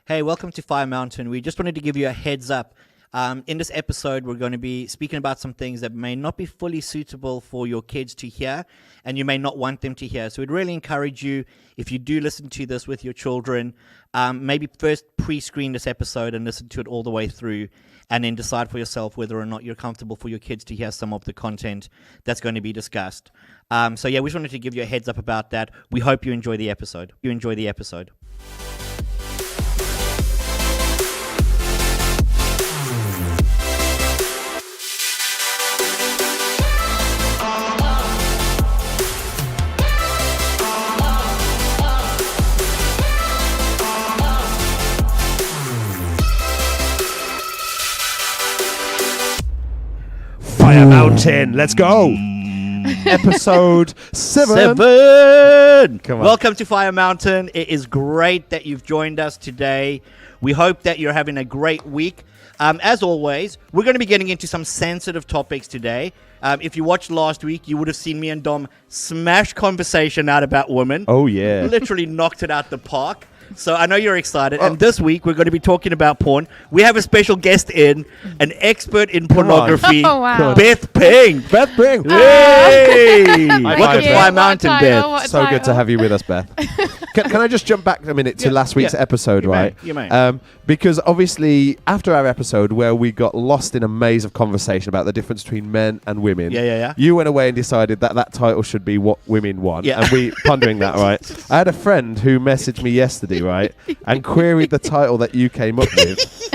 Hey, welcome to Fire Mountain. We just wanted to give you a heads up. In this episode, we're going to be speaking about some things that may not be fully suitable for your kids to hear, and you may not want them to hear. So we'd really encourage you, if you do listen to this with your children, maybe first pre-screen this episode and listen to it all the way through, and then decide for yourself whether or not you're comfortable for your kids to hear some of the content that's going to be discussed. We just wanted to give you a heads up about that. We hope you enjoy the episode. Fire Mountain, let's go. Episode 7. Come on. Welcome to Fire Mountain. It is great that you've joined us today. We hope that you're having a great week. As always, we're going to be getting into some sensitive topics today. If you watched last week, you would have seen me and Dom smash conversation out about women. Oh, yeah. Literally knocked it out the park. So I know you're excited. And this week, we're going to be talking about porn. We have a special guest in, an expert in pornography, Beth Pink. Beth Pink. Hey! Welcome to Fire Mountain, Beth. So good to have you with us, Beth. Can I just jump back a minute to last week's episode, right? You may. Because obviously, after our episode where we got lost in a maze of conversation about the difference between men and women, you went away and decided that title should be What Women Want. Yeah. And we pondering that, right? I had a friend who messaged me yesterday, right, and queried the title that you came up with.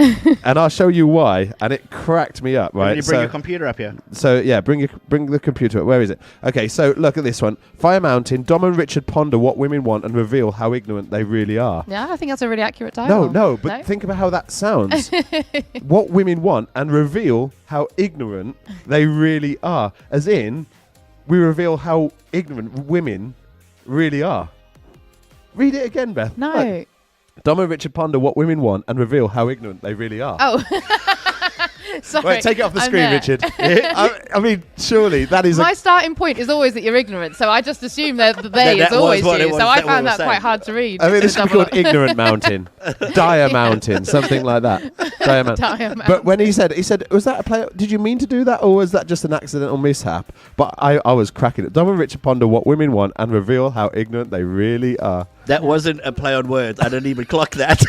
And I'll show you why. And it cracked me up, right? Can you bring your computer up here? So, yeah, bring the computer up. Where is it? Okay, so look at this one. Fire Mountain, Dom and Richard ponder what women want and reveal how ignorant they really are. Yeah, I think that's a really accurate title. No, but think about how that sounds. What women want and reveal how ignorant they really are. As in, we reveal how ignorant women really are. Read it again, Beth. No. Look. Dom and Richard ponder what women want and reveal how ignorant they really are. Oh. Sorry. Wait, take it off the screen, Richard. I mean, surely that is... My starting point is always that you're ignorant, so I just assume that the they is always you. So I found that quite hard to read. I mean, this should be called Ignorant Mountain. Dire Mountain, something like that. Dire Mountain. But when he said, was that a play? Did you mean to do that, or was that just an accidental mishap? But I was cracking it. Dom and Richard ponder what women want and reveal how ignorant they really are. That wasn't a play on words. I didn't even clock that.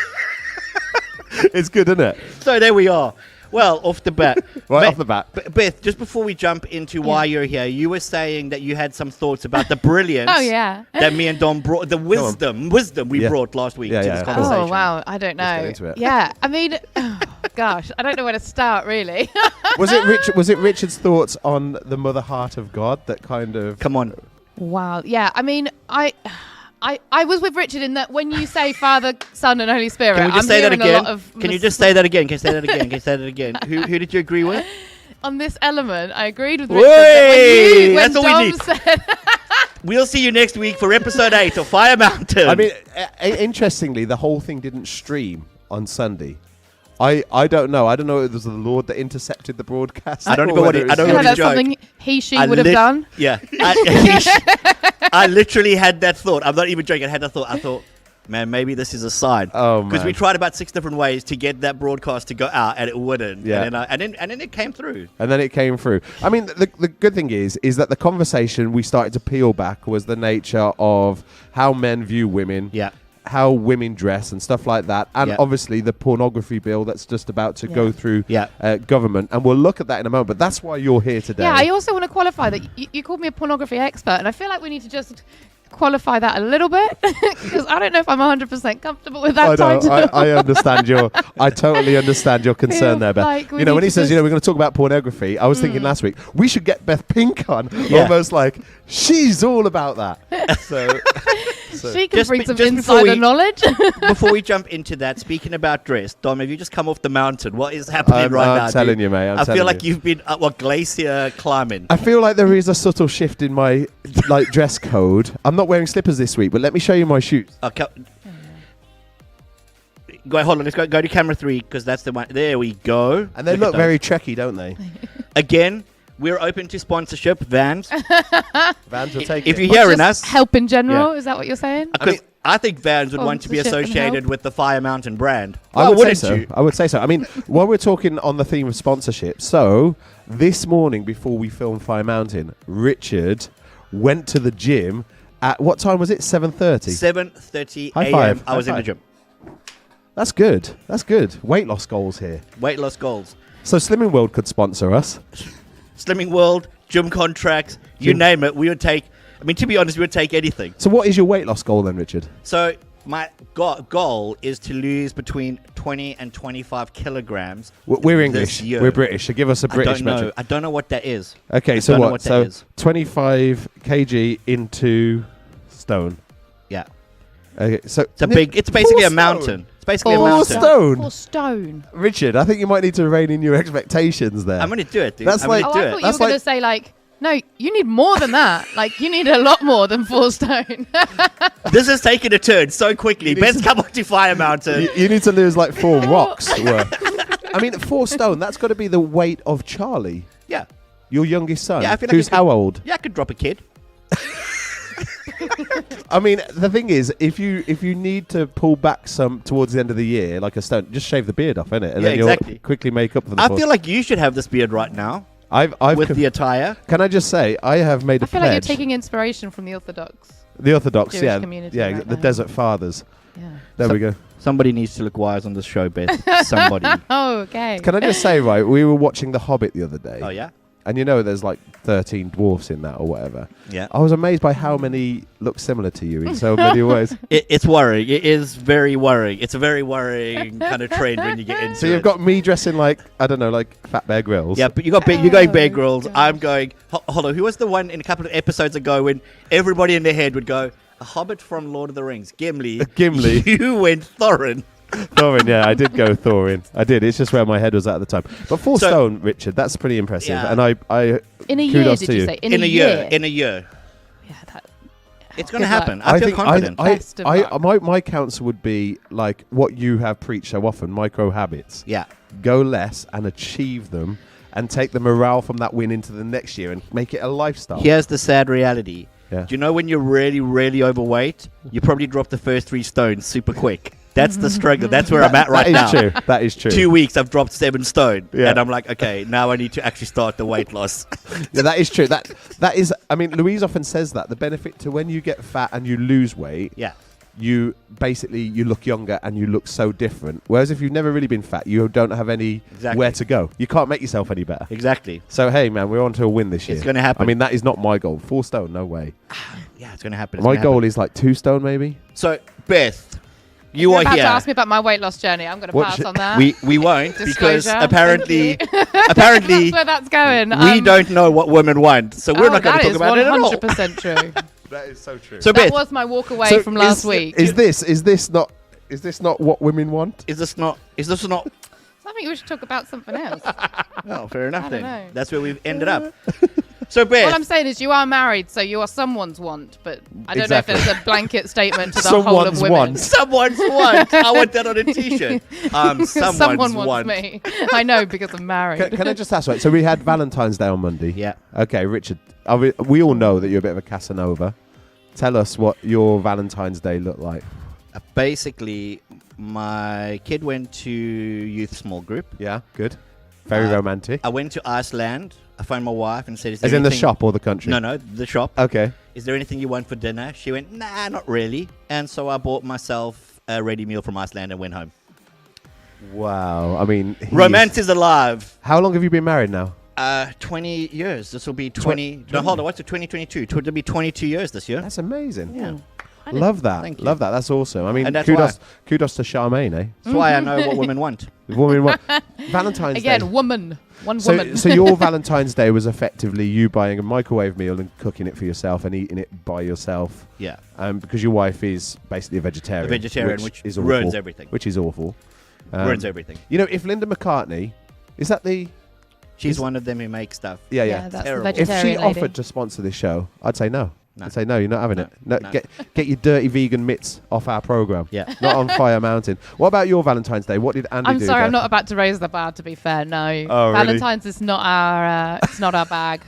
It's good, isn't it? So there we are. Well, off the bat. Off the bat. Beth, just before we jump into why you're here, you were saying that you had some thoughts about the brilliance that me and Dom brought, the wisdom we brought last week to this conversation. Oh, wow. I don't know. Let's get into it. Yeah, I mean, gosh, I don't know where to start, really. Was it Richard's thoughts on the mother heart of God that kind of... Come on. Wow. Yeah, I mean, I was with Richard in that when you say Father, Son, and Holy Spirit, Can we just say that again? Can you just say that again? Can you say that again? Can you say that again? Who did you agree with? On this element, I agreed with Richard. That's all we need. We'll see you next week for episode 8 of Fire Mountain. I mean, interestingly, the whole thing didn't stream on Sunday. I don't know. I don't know if it was the Lord that intercepted the broadcast. I don't know what that's something she would have done. Yeah. I literally had that thought. I'm not even joking. I had that thought. I thought, man, maybe this is a sign. Oh, because we tried about 6 different ways to get that broadcast to go out, and it wouldn't. Yeah. And then it came through. And then it came through. I mean, the good thing is that the conversation we started to peel back was the nature of how men view women. Yeah. How women dress and stuff like that, and obviously the pornography bill that's just about to go through government, and we'll look at that in a moment. But that's why you're here today. Yeah, I also want to qualify that you called me a pornography expert, and I feel like we need to just qualify that a little bit because I don't know if I'm 100% comfortable with that title. I understand I totally understand your concern there, Beth. Like when he says, we're going to talk about pornography, I was thinking last week we should get Beth Pink on, almost like she's all about that. So she can bring some insider knowledge. Before we jump into that, speaking about dress, Dom, have you just come off the mountain? What is happening right now? I'm telling you, mate. I feel like you've been glacier climbing. I feel like there is a subtle shift in my dress code. I'm not wearing slippers this week, but let me show you my shoes. Okay. Hold on. Let's go to camera 3 because that's the one. There we go. And they look very Trekkie, don't they? Again, we're open to sponsorship. Vans. Vans will take if it. you're hearing us. Help in general, is that what you're saying? I think Vans would want to be Sponsorship and associated help. with the Fire Mountain brand. I Why would say wouldn't so. you? I would say so. I mean, while we're talking on the theme of sponsorship, so this morning before we filmed Fire Mountain, Richard went to the gym at what time was it? 7:30. 7:30 High a.m. five. I was High in the five. gym. That's good. That's good. Weight loss goals here. Weight loss goals. So Slimming World could sponsor us. Slimming World, gym contracts, you Gym. name it. We would take. I mean, to be honest, we would take anything. So what is your weight loss goal then, Richard? So my goal is to lose between 20 and 25 kilograms. We're this English. year. We're British. So give us a British metric. I don't know what that is. Okay, I so don't know what? what that So is. 25 kg into stone. Yeah, Okay, so it's a big. It's basically a 4 mountain. stone. It's basically a 4 mountain. stone. 4 stone. Richard, I think you might need to rein in your expectations there. I'm gonna do it, dude. That's I'm like- gonna Oh, do I thought it. you were That's going to like- say like, no, you need more than that. Like, you need a lot more than 4 stone. This is taking a turn so quickly. You need Ben's to- come on to Fire Mountain. You need to lose like 4 rocks worth. I mean, 4 stone, that's got to be the weight of Charlie, Yeah, your youngest son, Yeah, I feel like who's it could- how old? yeah, I could drop a kid. I mean, the thing is, if you need to pull back some towards the end of the year, like a stone, just shave the beard off, innit? And Yeah, then exactly. you'll quickly make up for the I 4. feel like you should have this beard right now I've with con- the attire. Can I just say, I have made I a feel like you're pledge. taking inspiration from the Orthodox. The Orthodox, Jewish yeah, community yeah, right the now. Desert Fathers. Yeah. There So- we go. Somebody needs to look wise on this show, Beth. Somebody. Oh, okay. Can I just say, right, we were watching The Hobbit the other day. Oh yeah, And you know there's like 13 dwarfs in that or whatever. yeah. I was amazed by how many look similar to you in so many ways. It's worrying. It is very worrying. It's a very worrying kind of trend when you get into So you've it. got me dressing like, I don't know, like Fat Bear Grylls. Yeah, but you're going Bear Oh, Grylls. gosh. I'm going. Hold on. Who was the one in a couple of episodes ago when everybody in their head would go, a Hobbit from Lord of the Rings, Gimli. Gimli. You went Thorin. Thorin, yeah, I did go Thorin. I did. It's just where my head was at the time. But 4 So- stone, Richard, that's pretty impressive. Yeah. And I In a year, kudos did to you you. say? In a year. In a year. Yeah, that. It's going to Good luck. happen. I feel confident. Best of luck. my counsel would be like what you have preached so often, micro habits. Yeah. Go less and achieve them and take the morale from that win into the next year and make it a lifestyle. Here's the sad reality. Yeah. Do you know when you're really, really overweight, you probably drop the first 3 stones super quick. That's the struggle. That's where I'm at right now. That is true. That is true. 2 weeks, I've dropped 7 stone. Yeah. And I'm like, okay, now I need to actually start the weight loss. Yeah, that is true. That is. I mean, Louise often says that the benefit to when you get fat and you lose weight, Yeah. you look younger and you look so different. Whereas if you've never really been fat, you don't have any Exactly. where to go. You can't make yourself any better. Exactly. So hey, man, we're on to a win this year. It's going to happen. I mean, that is not my goal. 4 stone, no way. Yeah, it's going to happen. It's My gonna goal happen. is like 2 stone, maybe. So, Beth, you You're are about here. to ask me about my weight loss journey. I'm going to What pass should- on that. We won't because Disclosure. apparently That's apparently where that's going. we don't know what women want, so we're not going to talk about it at all. That is 100% true. That is so true. So, That Beth, was my walk away from last week. Is this not what women want? is this not? I think we should talk about something else. Oh, fair enough I then. don't know. That's where we've ended up. So, Beth, What I'm saying is you are married, so you are someone's want, but I don't Exactly. know if there's a blanket statement to the whole of Someone's women. want. someone's want. I want that on a T-shirt. Someone's Someone wants want. me. I know because I'm married. Can I just ask? Right, so we had Valentine's Day on Monday. Yeah. Okay, Richard. We all know that you're a bit of a Casanova. Tell us what your Valentine's Day looked like. Basically, my kid went to youth small group. Yeah, good. Very romantic. I went to Iceland. I phoned my wife and said, "Is there As in the anything-" shop or the country? No, the shop. Okay. Is there anything you want for dinner? She went, nah, not really. And so I bought myself a ready meal from Iceland and went home. Wow. I mean, Romance is alive. How long have you been married now? 20 years. This will be 20. No, hold on. What's it? 2022. It'll be 22 years this year. That's amazing. Yeah. I didn't- Love that. Thank you. Love that. That's awesome. I mean, And that's kudos to Charmaine, eh? That's why I know what women want. The woman Valentine's Again, Day. woman. One woman. So your Valentine's Day was effectively you buying a microwave meal and cooking it for yourself and eating it by yourself. Yeah. Because your wife is basically a vegetarian. A vegetarian, which is ruins awful, everything. Which is awful. Ruins everything. You know, if Linda McCartney, is that the... She's one of them who makes stuff. Yeah. That's the Terrible. If she vegetarian lady. offered to sponsor this show, I'd say no. No. I'd say no, you're not having No. it. No, No. Get your dirty vegan mitts off our program. Yeah. Not on Fire Mountain. What about your Valentine's Day? What did Andy I'm do? sorry, there? I'm not about to raise the bar. To be fair, no. Oh, really? Valentine's is not our. It's not our bag.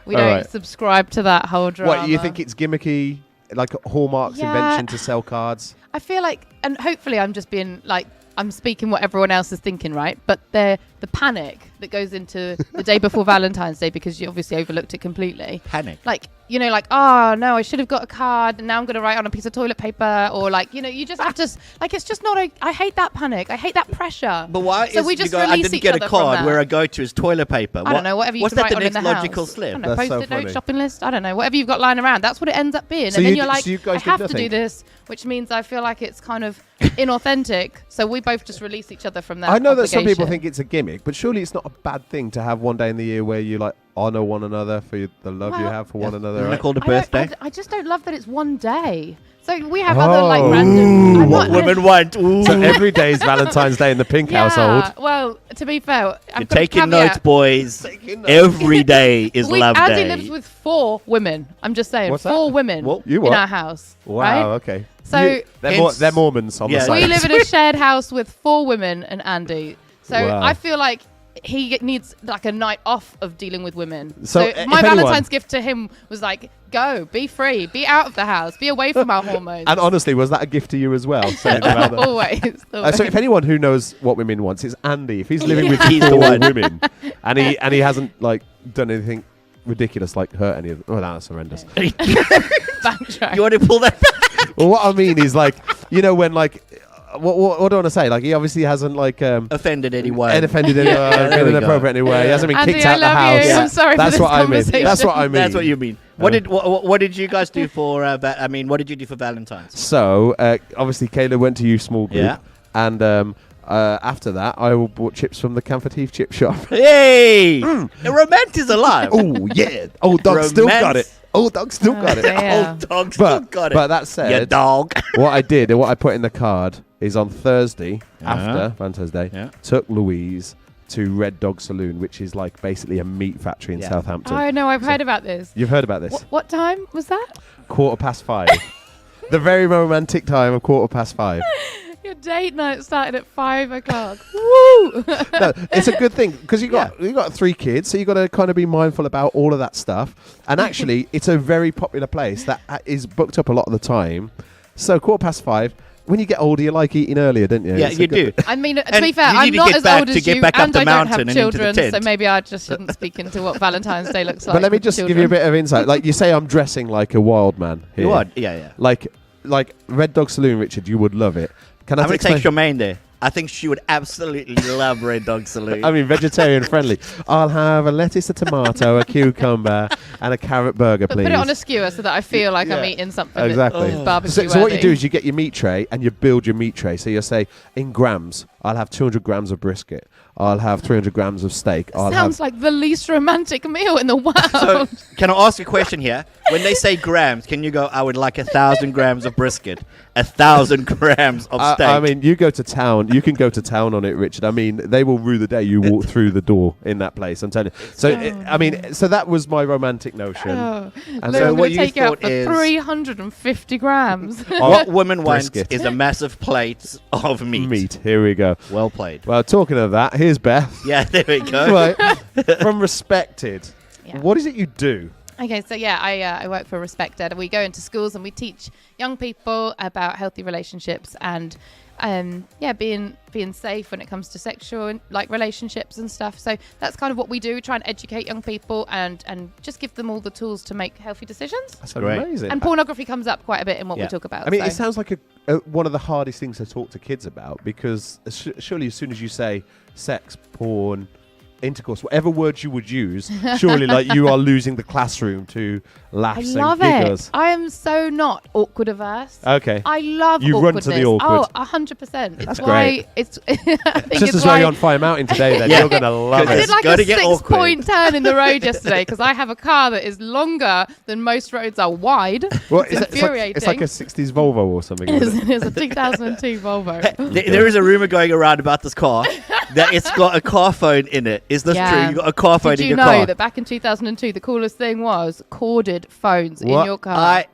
We All don't right. subscribe to that whole drama. What, you think it's gimmicky like Hallmark's invention to sell cards? I feel like, and hopefully I'm just being like, I'm speaking what everyone else is thinking, right? But the panic that goes into the day before Valentine's Day, because you obviously overlooked it completely. Panic. Like, you know, like, oh no, I should have got a card and now I'm going to write on a piece of toilet paper, or like, you know, you just have to, like, it's just not I hate that panic. I hate that pressure. But why so is we just I didn't get a card where I go to is toilet paper? I don't know, whatever you what's can that write the on next in the logical house. slip? I don't know, That's so post-it note, funny. shopping list, I don't know, whatever you've got lying around, that's what it ends up being. So and then you you're d- like, so you guys I did have to do nothing? this, which means I feel like it's kind of inauthentic. So we both just release each other from that. I know that some people obligation. think it's a gimmick, but surely it's not a bad thing to have one day in the year where you like honor one another for the love you Well, have for one another. Isn't Right? it called a I don't- birthday? I just don't love that it's one day. So we have other like Oh. random. I'm What not- women want. Ooh. So every day is Valentine's Day in the Pink Yeah, household. well, to be fair, You're I've got a taking caveat. notes, boys. Every day is love Andy day. lives with 4 women. I'm just saying, What's 4 that? women What? You in what? our house. Wow. Right? Okay. So They're Mormons on Yeah. the side. we live in a shared house with 4 women and Andy. So Wow. I feel like he needs like a night off of dealing with women. So, So if my anyone- Valentine's gift to him was like, go, be free, be out of the house, be away from our hormones. And honestly, was that a gift to you as well? Saying about that? always. So if anyone who knows what women wants, it's Andy. If he's living with He's the 4 one. women and he hasn't like done anything ridiculous like hurt any of them. Oh, that's horrendous. Backtrack. You want to pull that back? Well, what I mean is like, you know, when like, what do I want to say? Like, he obviously hasn't like Offended anyone. and offended anyone, there been we go. inappropriate anyway. He hasn't been Andy, kicked I out the love house. you. Yeah. I'm sorry That's for what this I mean. conversation. That's what I mean. That's what you mean. What did you guys do for? What did you do for Valentine's? So obviously, Kayla went to youth small group, Yeah. and after that, I bought chips from the Camford chip shop. Hey, the romance is alive. Oh yeah, old dog still got it. Old dog still got it. Yeah. Old dog still got it. But that Yeah, said, dog. what I did and what I put in the card is on Thursday after Valentine's Day, Yeah. took Louise to Red Dog Saloon, which is like basically a meat factory in Yeah. Southampton. Oh no, I've heard about this. You've heard about this? What time was that? 5:15. The very romantic time of 5:15. Your date night started at 5 o'clock. Woo! No, it's a good thing because you got 3 kids, so you got to kind of be mindful about all of that stuff. And actually, it's a very popular place that is booked up a lot of the time. So 5:15. When you get older, you like eating earlier, don't you? Yeah, It's a you good- do. I mean, to And be fair, you I'm need to not get as back old to as get you, back up and the I don't mountain have and into the children, tent. so maybe I just shouldn't speak into what Valentine's Day looks like. But let me with just give you a children. bit of insight. Like you say, I'm dressing like a wild man here. You are. Yeah. Like Red Dog Saloon, Richard, you would love it. Can I I'm gonna explain? take Charmaine there. I think she would absolutely love Red Dog Saloon. I mean, vegetarian friendly. I'll have a lettuce, a tomato, a cucumber, and a carrot burger, But please. put it on a skewer so that I feel like I'm Yeah. eating something Exactly. that's barbecue So what you worthy. do is you get your meat tray and you build your meat tray. So you say, in grams, I'll have 200 grams of brisket. I'll have 300 grams of steak. I'll Sounds have like the least romantic meal in the world. So, can I ask a question here? When they say grams, can you go, I would like 1,000 grams of brisket, 1,000 grams of steak? I mean, you go to town. You can go to town on it, Richard. I mean, they will rue the day you walk through the door in that place. I'm telling you. So, I mean, so that was my romantic notion. Oh. And Lou, so I'm what going you to take you out thought for is- 350 grams. what women want Brisket. is a massive plate of meat. Meat. Here we go. Well played. Well, talking of that, here's Beth. Yeah, there we go. Right. From Respected. Yeah. What is it you do? Okay, so yeah, I work for Respected. We go into schools and we teach young people about healthy relationships and being safe when it comes to sexual relationships and stuff. So that's kind of what we do. We try and educate young people and just give them all the tools to make healthy decisions. That's Great. amazing. And pornography comes up quite a bit in what Yeah. we talk about. I mean, so. it sounds like one of the hardest things to talk to kids about because surely as soon as you say sex, porn, intercourse, whatever words you would use, surely like you are losing the classroom to I laughs love and it. giggles. I am so not awkward averse. Okay. I love You run awkwardness. to the awkward. Oh, 100%. That's why great. it's. I think Just it's as well why you're on Fire Mountain today, then Yeah. you're going to love I It's did it. like gotta a get awkward. 6-point turn in the road yesterday because I have a car that is longer than most roads are wide. Well, It's it's like infuriating. a 60s Volvo or something. isn't it? It's a 2002 Volvo. There is a rumor going around about this car that it's got a car phone in it. Is this Yeah. true? You got a car phone Did in you your know car? that back in 2002 the coolest thing was corded phones in What? your car?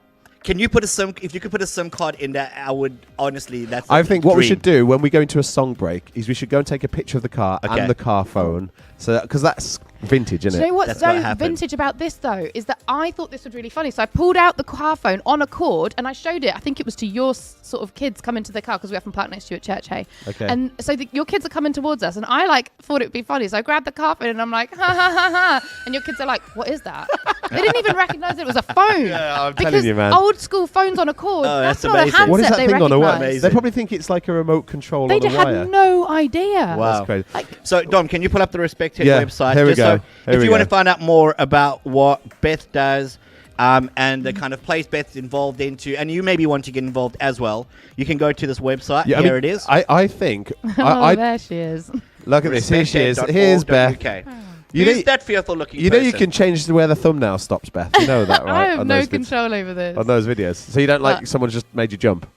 Can you put a SIM? If you could put a SIM card in there, I would honestly. That's. I a think what we dream. should do when we go into a song break is we should go and take a picture of the car Okay. and the car phone, so because that's Vintage, isn't Do you know it? what's That's so what happened. vintage about this though is that I thought this was really funny. So I pulled out the car phone on a cord and I showed it. I think it was to your sort of kids coming to the car because we often park next to you at church, hey. Okay. And so your kids are coming towards us, and I thought it would be funny. So I grabbed the car phone and I'm like, ha ha ha ha. And your kids are like, what is that? They didn't even recognise it was a phone. Yeah, I'm because telling you, man. old school phones on a cord. Oh, that's that's not amazing. a handset What is that they thing on a wire? recognise. They probably think it's like a remote control They on a wire. had no idea. Wow. That's crazy. So, Dom, can you pull up the Respect Tech Yeah, website? here we just go. So Here if we you want go. to find out more about what Beth does and the kind of place Beth's involved into, and you maybe want to get involved as well, you can go to this website. Yeah, Here it is. I think. Oh, there she is. Look at this. Here she is. Respecttech.org.uk. Here's Beth. You Who's know, that fearful looking you know you person? can change to where the thumbnail stops, Beth. You know that, right? I have on no those control over this. on those videos. So you don't like But- someone just made you jump.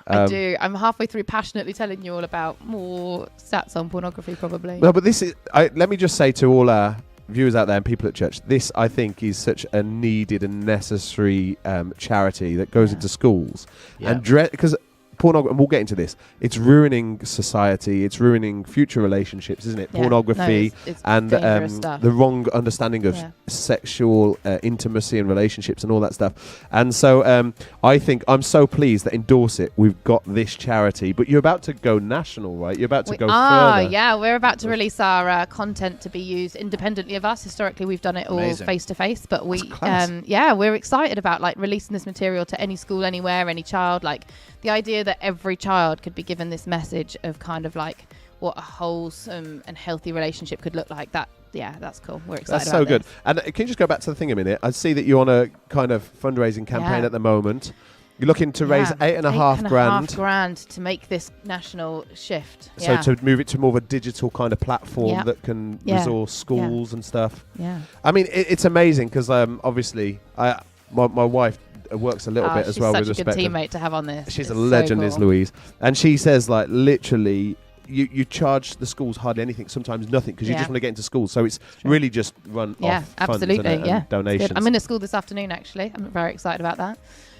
I do. I'm halfway through passionately telling you all about more stats on pornography, probably. No, but this is. Let me just say to all our viewers out there and people at church, this I think is such a needed and necessary charity that goes Yeah. into schools Yeah. and because pornography. And we'll get into this. It's ruining society. It's ruining future relationships, isn't it? Yeah. Pornography No, it's and dangerous stuff. the wrong understanding of Yeah. sexual intimacy and relationships and all that stuff. And so I think I'm so pleased that in Dorset we've got this charity. But you're about to go national, right? You're about to go further. Yeah, we're about to release our content to be used independently of us. Historically, we've done it all Amazing. face to face, but we, That's class. we're excited about like releasing this material to any school, anywhere, any child. Like the idea that every child could be given this message of kind of like what a wholesome and healthy relationship could look like. That, yeah, that's cool. We're excited. That's so about good. this. And can you just go back to the thing a minute? I see that you're on a kind of fundraising campaign Yeah. at the moment. You're looking to raise Yeah, £8.5 grand. £8.5 to make this national shift. So Yeah. to move it to more of a digital kind of platform Yeah. that can Yeah. resource schools and stuff. Yeah. I mean, it's amazing because obviously my wife works a little bit as well with She's such a respect. good teammate to have on this. She's It's a legend, so is cool. Louise. And she says, like, literally, you charge the schools hardly anything, sometimes nothing, because you Yeah. just want to get into schools. So it's True. really just run Yeah, off funds absolutely. and Yeah, it's good. donations. I'm in a school this afternoon, actually. I'm very excited about that.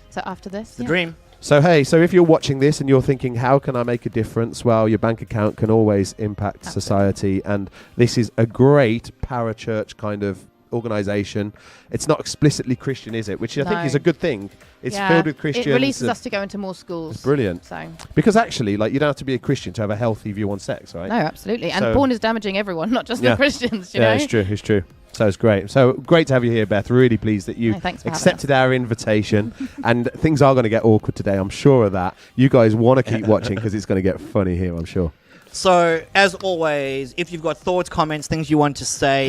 So after this, The dream. So, hey, so if you're watching this and you're thinking, how can I make a difference? Well, your bank account can always impact Absolutely. society. And this is a great parachurch kind of organisation. It's not explicitly Christian, is it? Which I think No. is a good thing. It's Yeah, filled with Christians. It releases and us to go into more schools. It's brilliant. So Because actually, like, you don't have to be a Christian to have a healthy view on sex, right? no, absolutely. And So- porn is damaging everyone, not just Yeah. the Christians. You Yeah, know. it's true. It's true. So it's great. So great to have you here, Beth. Really pleased that you No, thanks for having accepted our invitation. And things are going to get awkward today. I'm sure of that. You guys want to keep watching because it's going to get funny here, I'm sure. So, as always, if you've got thoughts, comments, things you want to say,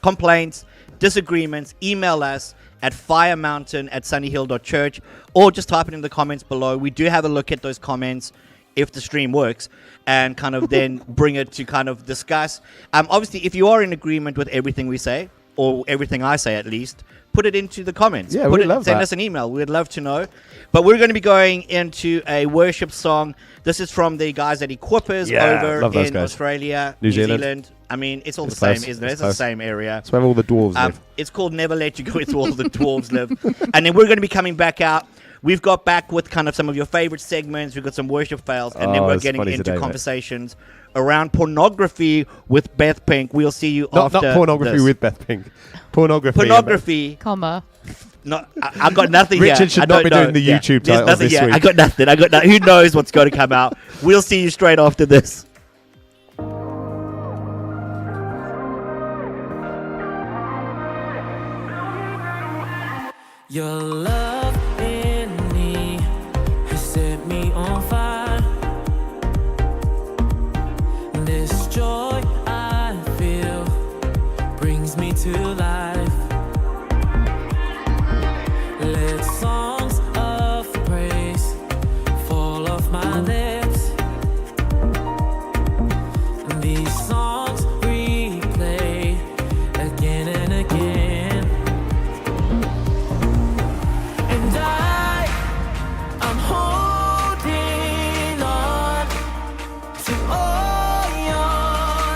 Complaints. disagreements, email us at firemountain@sunnyhill.church or just type it in the comments below. We do have a look at those comments if the stream works and kind of then bring it to kind of discuss. Obviously, if you are in agreement with everything we say, or everything I say at least, put it into the comments. Yeah, we'd love Send that. us an email. We'd love to know. But we're going to be going into a worship song. This is from the guys at Equippers Yeah, over love those in guys. Australia, New New Zealand. Zealand. I mean, it's all It's the same, close. isn't it? It's It's the close. same area. That's where all the dwarves live. It's called Never Let You Go. It's where all the dwarves live. And then we're going to be coming back out. We've got back with kind of some of your favorite segments. We've got some worship fails. And then Oh, we're it's getting funny into today, mate. conversations around pornography with Beth Pink. We'll see you Not after pornography this. with Beth Pink. Pornography. Pornography. Comma. No, I got nothing here. Richard should I not don't be know. doing the Yeah. YouTube There's titles nothing this here. week. I got nothing. Who knows what's going to come out? We'll see you straight after this. Your love in me has set me on fire. This joy I feel brings me to life. Let songs of praise fall off my lips. These songs replay again and again. And I'm holding on to all your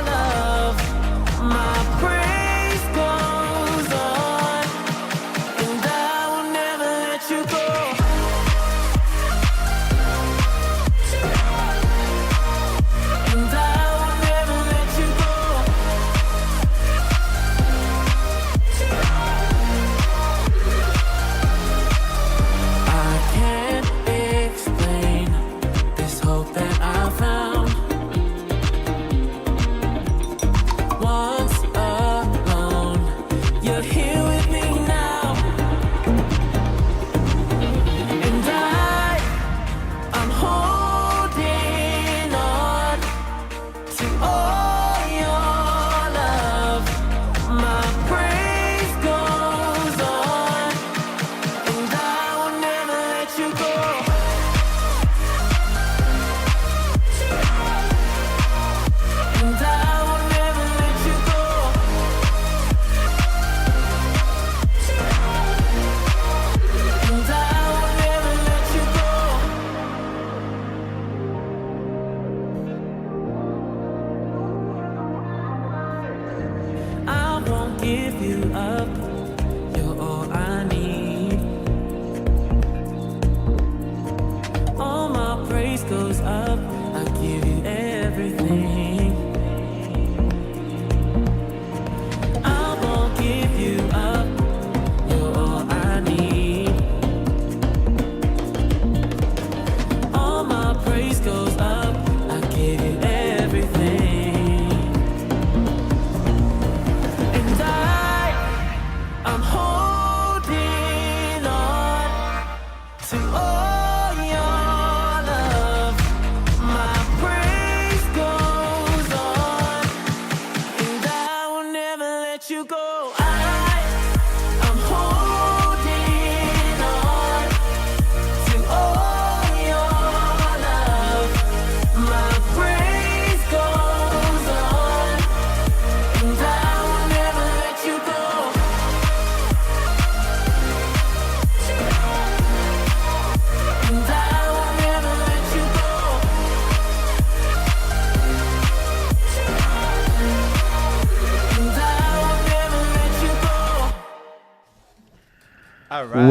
All right.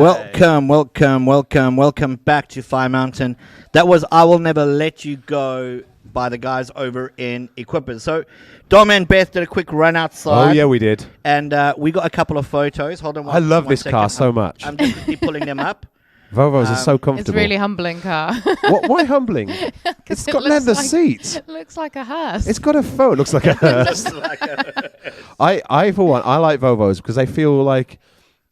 Welcome back to Fire Mountain. That was I Will Never Let You Go by the guys over in Equippers. So Dom and Beth did a quick run outside. Oh, yeah, we did. And we got a couple of photos. Hold on I love this second. car so much. I'm just quickly pulling them up. Volvos are so It's comfortable. a really humbling car. Why humbling? It's got leather seats. It looks like a hearse. It's got a phone. Looks like a hearse. I for one, I like Volvos because they feel like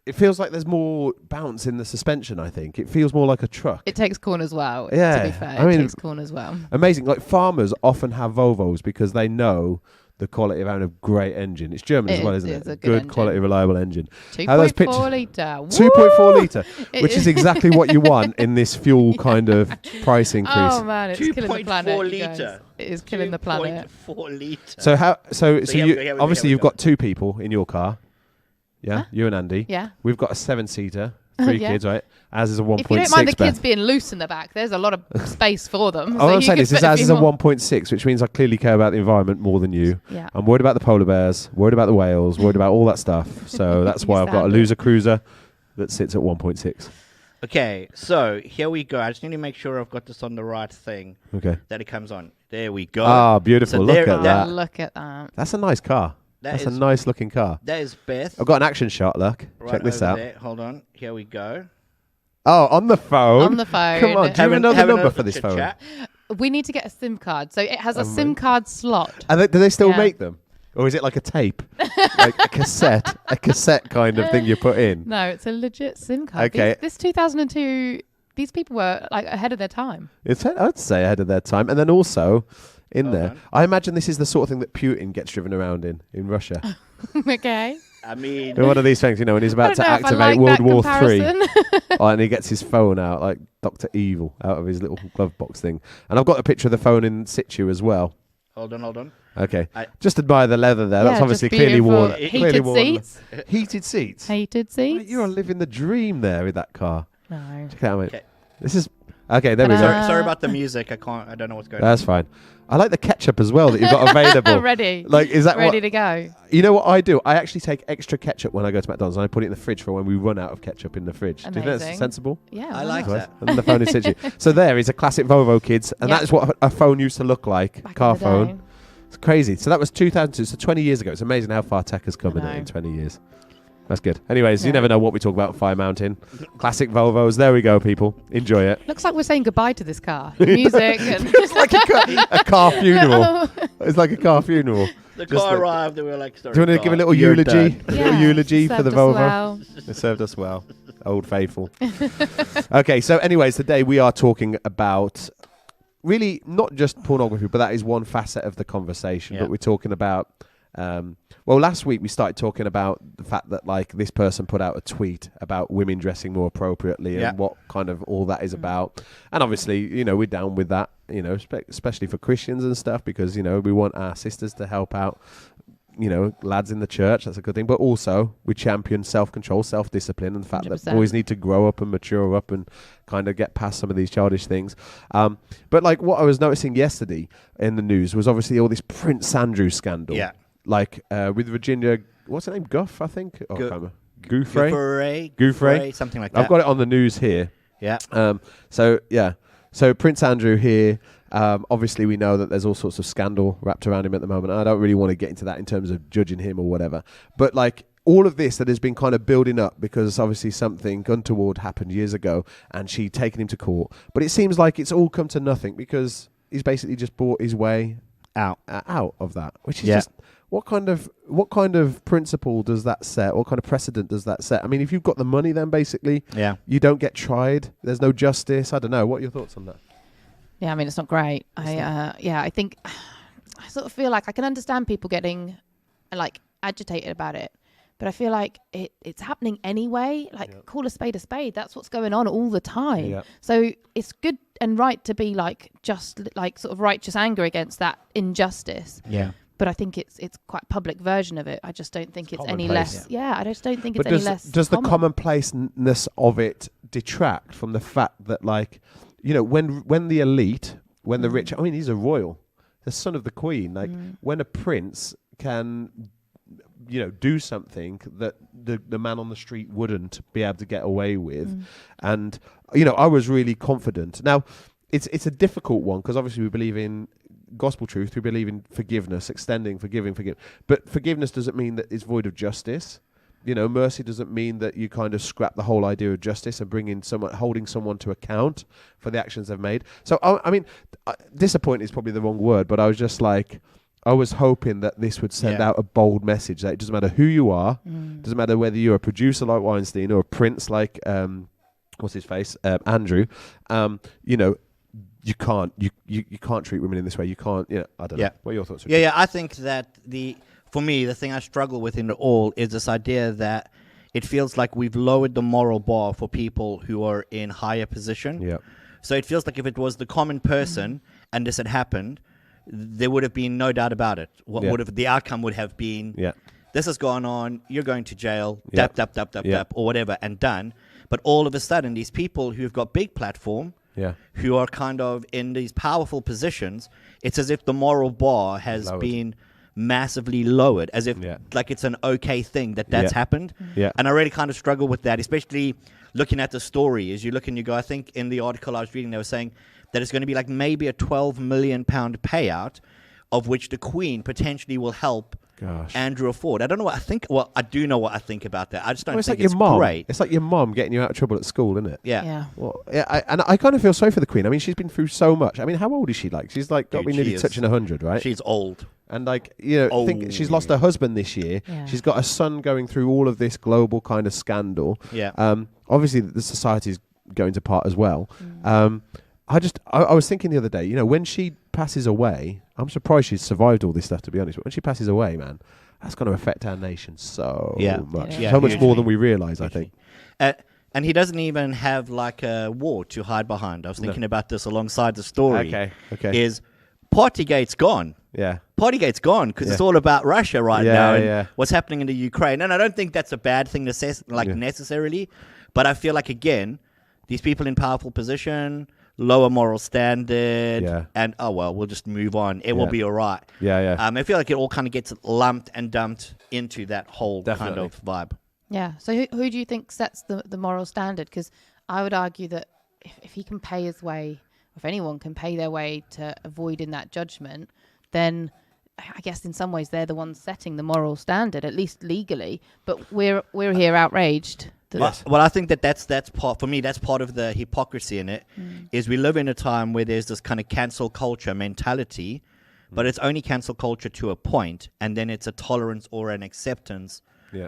it feels like there's more bounce in the suspension. I think it feels more like a truck. It takes corners well. Yeah, To be fair, I mean, it takes corners well. Amazing. Like farmers often have Volvos because they know the quality of having a great engine. It's German as well, isn't it? It's a good engine. quality, reliable engine. 2.4 litre. 2.4 litre, It which is- is exactly what you want in this fuel kind of price increase. Oh man, it's killing the 2.4 planet. you guys. litre. It is killing the planet. 2.4 litre. So here we you go, obviously here we you've go. got two people in your car. Yeah, Huh? you and Andy. Yeah. We've got a 7-seater, 3 Yeah. kids, right? As is a 1.6. If you don't mind the Beth. kids being loose in the back, there's a lot of space for them. All so I'm you saying could is fit as few is a more. 1.6, which means I clearly care about the environment more than you. Yeah. I'm worried about the polar bears, worried about the whales, worried about all that stuff. So that's why I've got a Standard. loser cruiser that sits at 1.6. Okay, so here we go. I just need to make sure I've got this on the right thing Okay. that it comes on. There we go. Ah, beautiful. So Look there- at that. Look at that. That's a nice car. That's a is- nice looking car. That is Beth. I've got an action shot, look. Right Check this over out. there. Hold on. Here we go. Oh, on the phone. On the phone. Come on, do you know the Having number a for this phone? chit-chat. We need to get a SIM card. So it has a Amazing. SIM card slot. Do they still Yeah. make them? Or is it like a tape? Like a cassette kind of thing you put in? No, it's a legit SIM card. Okay. This 2002, these people were like ahead of their time. I'd say ahead of their time. And then also, in Hold there, on. I imagine this is the sort of thing that Putin gets driven around in Russia. Okay. I mean, One of these things, you know, when he's I about don't to know if I activate like World that War comparison. III. And he gets his phone out, like Dr. Evil, out of his little glove box thing. And I've got a picture of the phone in situ as well. hold on. Okay. I- Just admire the leather there. That's Yeah, obviously just clearly beautiful. worn. Heated clearly worn. seats. Heated seats. Heated Mate, seats. you're living the dream there with that car. No. Check it out, mate. Okay. This is... Okay, there we go. Ta-da. Sorry about the music. I don't know what's going That's fine. I like the ketchup as well that you've got available. Ready. Like, is that Ready what... to go. You know what I do? I actually take extra ketchup when I go to McDonald's and I put it in the fridge for when we run out of ketchup in the fridge. Do you think that's Amazing. sensible? Yeah. I why like not? that. And then the phone is situ. So there is a classic Volvo, kids. And Yeah. that is what a phone used to look like. Back Car in the phone. day. It's crazy. So that was 2002. So 20 years ago. It's amazing how far tech has come I know. in 20 years. That's good. Anyways, you Yeah. never know what we talk about at Fire Mountain. Classic Volvos. There we go, people. Enjoy it. Looks like we're saying goodbye to this car. Music and It's like a car funeral. It's like a car funeral. The Just car like- arrived and we were like, sorry. Do you want to car, give a little you're eulogy? done. A little eulogy for the served us Volvo? well. It served us well. Old faithful. Okay, so anyways, today we are talking about really not just pornography, but that is one facet of the conversation. Yeah. But we're talking about, well, last week we started talking about the fact that like this person put out a tweet about women dressing more appropriately Yeah. and what kind of all that is about. And obviously, you know, we're down with that, you know, especially for Christians and stuff, because, you know, we want our sisters to help out, you know, lads in the church. That's a good thing. But also we champion self-control, self-discipline, and the fact that 100%. boys need to grow up and mature up and kind of get past some of these childish things. But like what I was noticing yesterday in the news was obviously all this Prince Andrew scandal. Yeah. Like with Virginia, what's her name? Guff, I think. Oh, I Gu- can't remember. Gouffre. Gouffre, something like that. I've got it on the news here. Yeah. So Prince Andrew here. Obviously, we know that there's all sorts of scandal wrapped around him at the moment. I don't really want to get into that in terms of judging him or whatever. But like all of this that has been kind of building up because obviously something untoward happened years ago, and she taken him to court. But it seems like it's all come to nothing because he's basically just bought his way out of that, which is Yeah. just what kind of principle does that set? What kind of precedent does that set? I mean, if you've got the money, then basically Yeah. you don't get tried. There's no justice. I don't know. What are your thoughts on that? Yeah, I mean, it's not great. I think I sort of feel like I can understand people getting like agitated about it, but I feel like it's happening anyway. Like, call a spade a spade. That's what's going on all the time. Yeah. So it's good and right to be like just like sort of righteous anger against that injustice. Yeah. But I think it's quite a public version of it. I just don't think it's any commonplace. less. Yeah, I just don't think it's But any less. does the common. commonplaceness of it detract from the fact that, like, you know, when the elite, when the rich, I mean, he's a royal, the son of the queen. Like, when a prince can do something that the man on the street wouldn't be able to get away with. And I was really confident. Now it's a difficult one because obviously we believe in gospel truth, we believe in forgiveness, extending, forgiving, but forgiveness doesn't mean that it's void of justice. Mercy doesn't mean that you kind of scrap the whole idea of justice and holding someone to account for the actions they've made. So, disappointed is probably the wrong word, but I was just like, I was hoping that this would send out a bold message that it doesn't matter who you are, doesn't matter whether you're a producer like Weinstein or a prince like, what's his face, Andrew, you can't treat women in this way. You can't, I don't know. What are your thoughts? Yeah, I think that for me, the thing I struggle with in it all is this idea that it feels like we've lowered the moral bar for people who are in higher position. Yeah. So it feels like if it was the common person and this had happened, there would have been no doubt about it. The outcome would have been, this has gone on, you're going to jail, dap, or whatever, and done. But all of a sudden, these people who've got big platform, who are kind of in these powerful positions, it's as if the moral bar has been massively lowered, as if like it's an okay thing that's happened. And I really kind of struggle with that, especially looking at the story. As you look and you go, I think in the article I was reading, they were saying that it's going to be like maybe a £12 million payout, of which the Queen potentially will help Andrew afford. I don't know what I think. Well, I do know what I think about that. I just don't think it's great. It's like your mom getting you out of trouble at school, isn't it? Yeah. Well, and I kind of feel sorry for the Queen. I mean, she's been through so much. I mean, how old is she? Like, she's like got to be nearly touching 100, right? She's old. And I think she's lost her husband this year. Yeah. She's got a son going through all of this global kind of scandal. Yeah. Obviously, the society's going to part as well. I was thinking the other day, when she passes away, I'm surprised she's survived all this stuff, to be honest. But when she passes away, man, that's going to affect our nation so much. Yeah. So much more than we realise, I think. And he doesn't even have like a war to hide behind. I was thinking about this alongside the story. Okay. Is Partygate's gone. Yeah. Partygate's gone because it's all about Russia now and what's happening in the Ukraine. And I don't think that's a bad thing necessarily. But I feel like, again, these people in powerful position, lower moral standard, and we'll just move on. It will be all right. I feel like it all kind of gets lumped and dumped into that whole kind of vibe. Yeah. So who do you think sets the moral standard? Because I would argue that if he can pay his way, if anyone can pay their way to avoiding that judgment, then I guess in some ways they're the ones setting the moral standard, at least legally. But we're here outraged. Well, I think that's part, for me, that's part of the hypocrisy in it, is we live in a time where there's this kind of cancel culture mentality, but it's only cancel culture to a point, and then it's a tolerance or an acceptance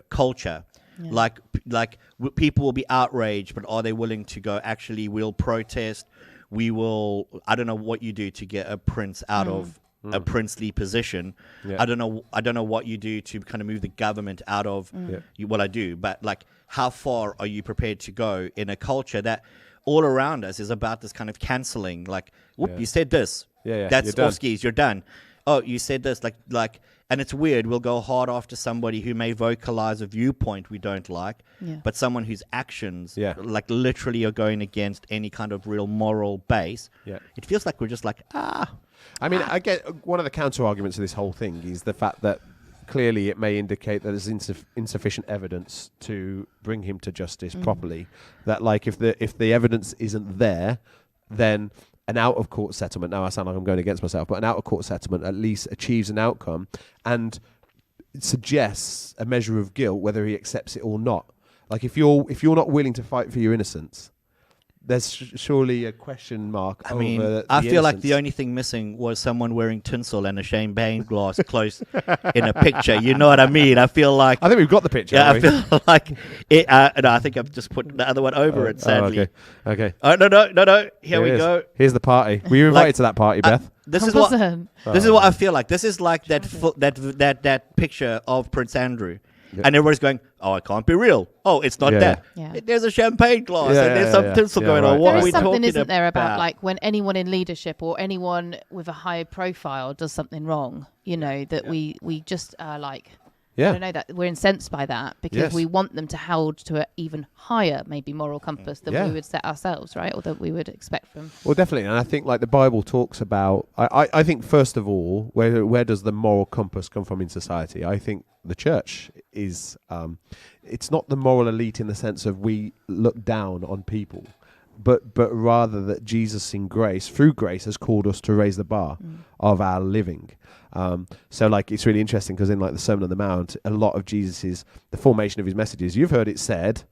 culture. Yeah. Like people will be outraged, but are they willing to go, actually, we'll protest, we will, I don't know what you do to get a prince out of a princely position. I don't know what you do to kind of move the government out of what I do, but like, how far are you prepared to go in a culture that all around us is about this kind of cancelling? Like, you said this, that's off skis, you're done. Oh, you said this, like, and it's weird. We'll go hard after somebody who may vocalize a viewpoint we don't like, but someone whose actions, like, literally are going against any kind of real moral base. It feels like we're just like, I mean, I get one of the counter arguments of this whole thing is the fact that clearly it may indicate that there's insufficient evidence to bring him to justice properly. That, like, if the evidence isn't there, then an out-of-court settlement, now I sound like I'm going against myself, but an out-of-court settlement at least achieves an outcome and suggests a measure of guilt, whether he accepts it or not. Like, if you're not willing to fight for your innocence, there's surely a question mark. I mean, I feel like the only thing missing was someone wearing tinsel and a champagne glass close in a picture. You know what I mean? I feel like... I think we've got the picture. Yeah, I feel like... no, I think I've just put the other one over it, sadly. Okay. Oh, no. Here we go. Here's the party. Were you invited to that party, Beth? This is what I feel like. This is like that picture of Prince Andrew. And everybody's going, oh, it can't be real. Oh, it's not that. Yeah. There's a champagne glass and there's some tinsel going on. What are we talking about? There is something, isn't there, about like when anyone in leadership or anyone with a high profile does something wrong, that we just are like, I don't know, that we're incensed by that because we want them to hold to an even higher, maybe moral compass than we would set ourselves, right? Or that we would expect from. Well, definitely. And I think like the Bible talks about, I think first of all, where does the moral compass come from in society? I think the church is, it's not the moral elite in the sense of we look down on people, but rather that Jesus in grace, through grace, has called us to raise the bar of our living. So like it's really interesting because in like the Sermon on the Mount, a lot of Jesus's, the formation of his messages, you've heard it said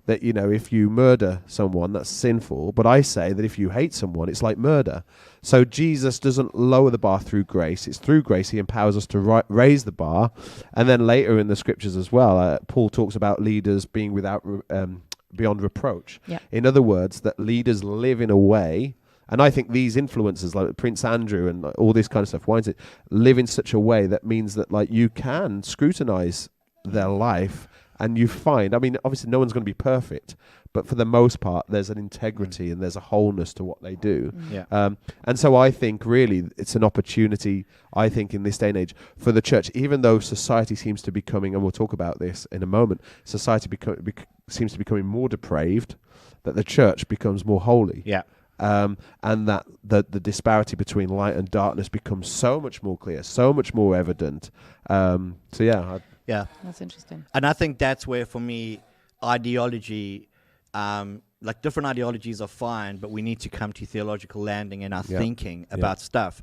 that, you know, if you murder someone, that's sinful. But I say that if you hate someone, it's like murder. So Jesus doesn't lower the bar through grace. It's through grace he empowers us to raise the bar. And then later in the scriptures as well, Paul talks about leaders being without beyond reproach. Yeah. In other words, that leaders live in a way. And I think these influencers like Prince Andrew and all this kind of stuff, live in such a way that means that like you can scrutinize their life and you find, I mean, obviously no one's going to be perfect, but for the most part, there's an integrity and there's a wholeness to what they do. And so I think really it's an opportunity, I think in this day and age for the church, even though society seems to be becoming, and we'll talk about this in a moment, society seems to be becoming more depraved, that the church becomes more holy. And that the disparity between light and darkness becomes so much more clear, so much more evident. That's interesting. And I think that's where, for me, ideology, like different ideologies are fine, but we need to come to theological landing in our thinking about stuff,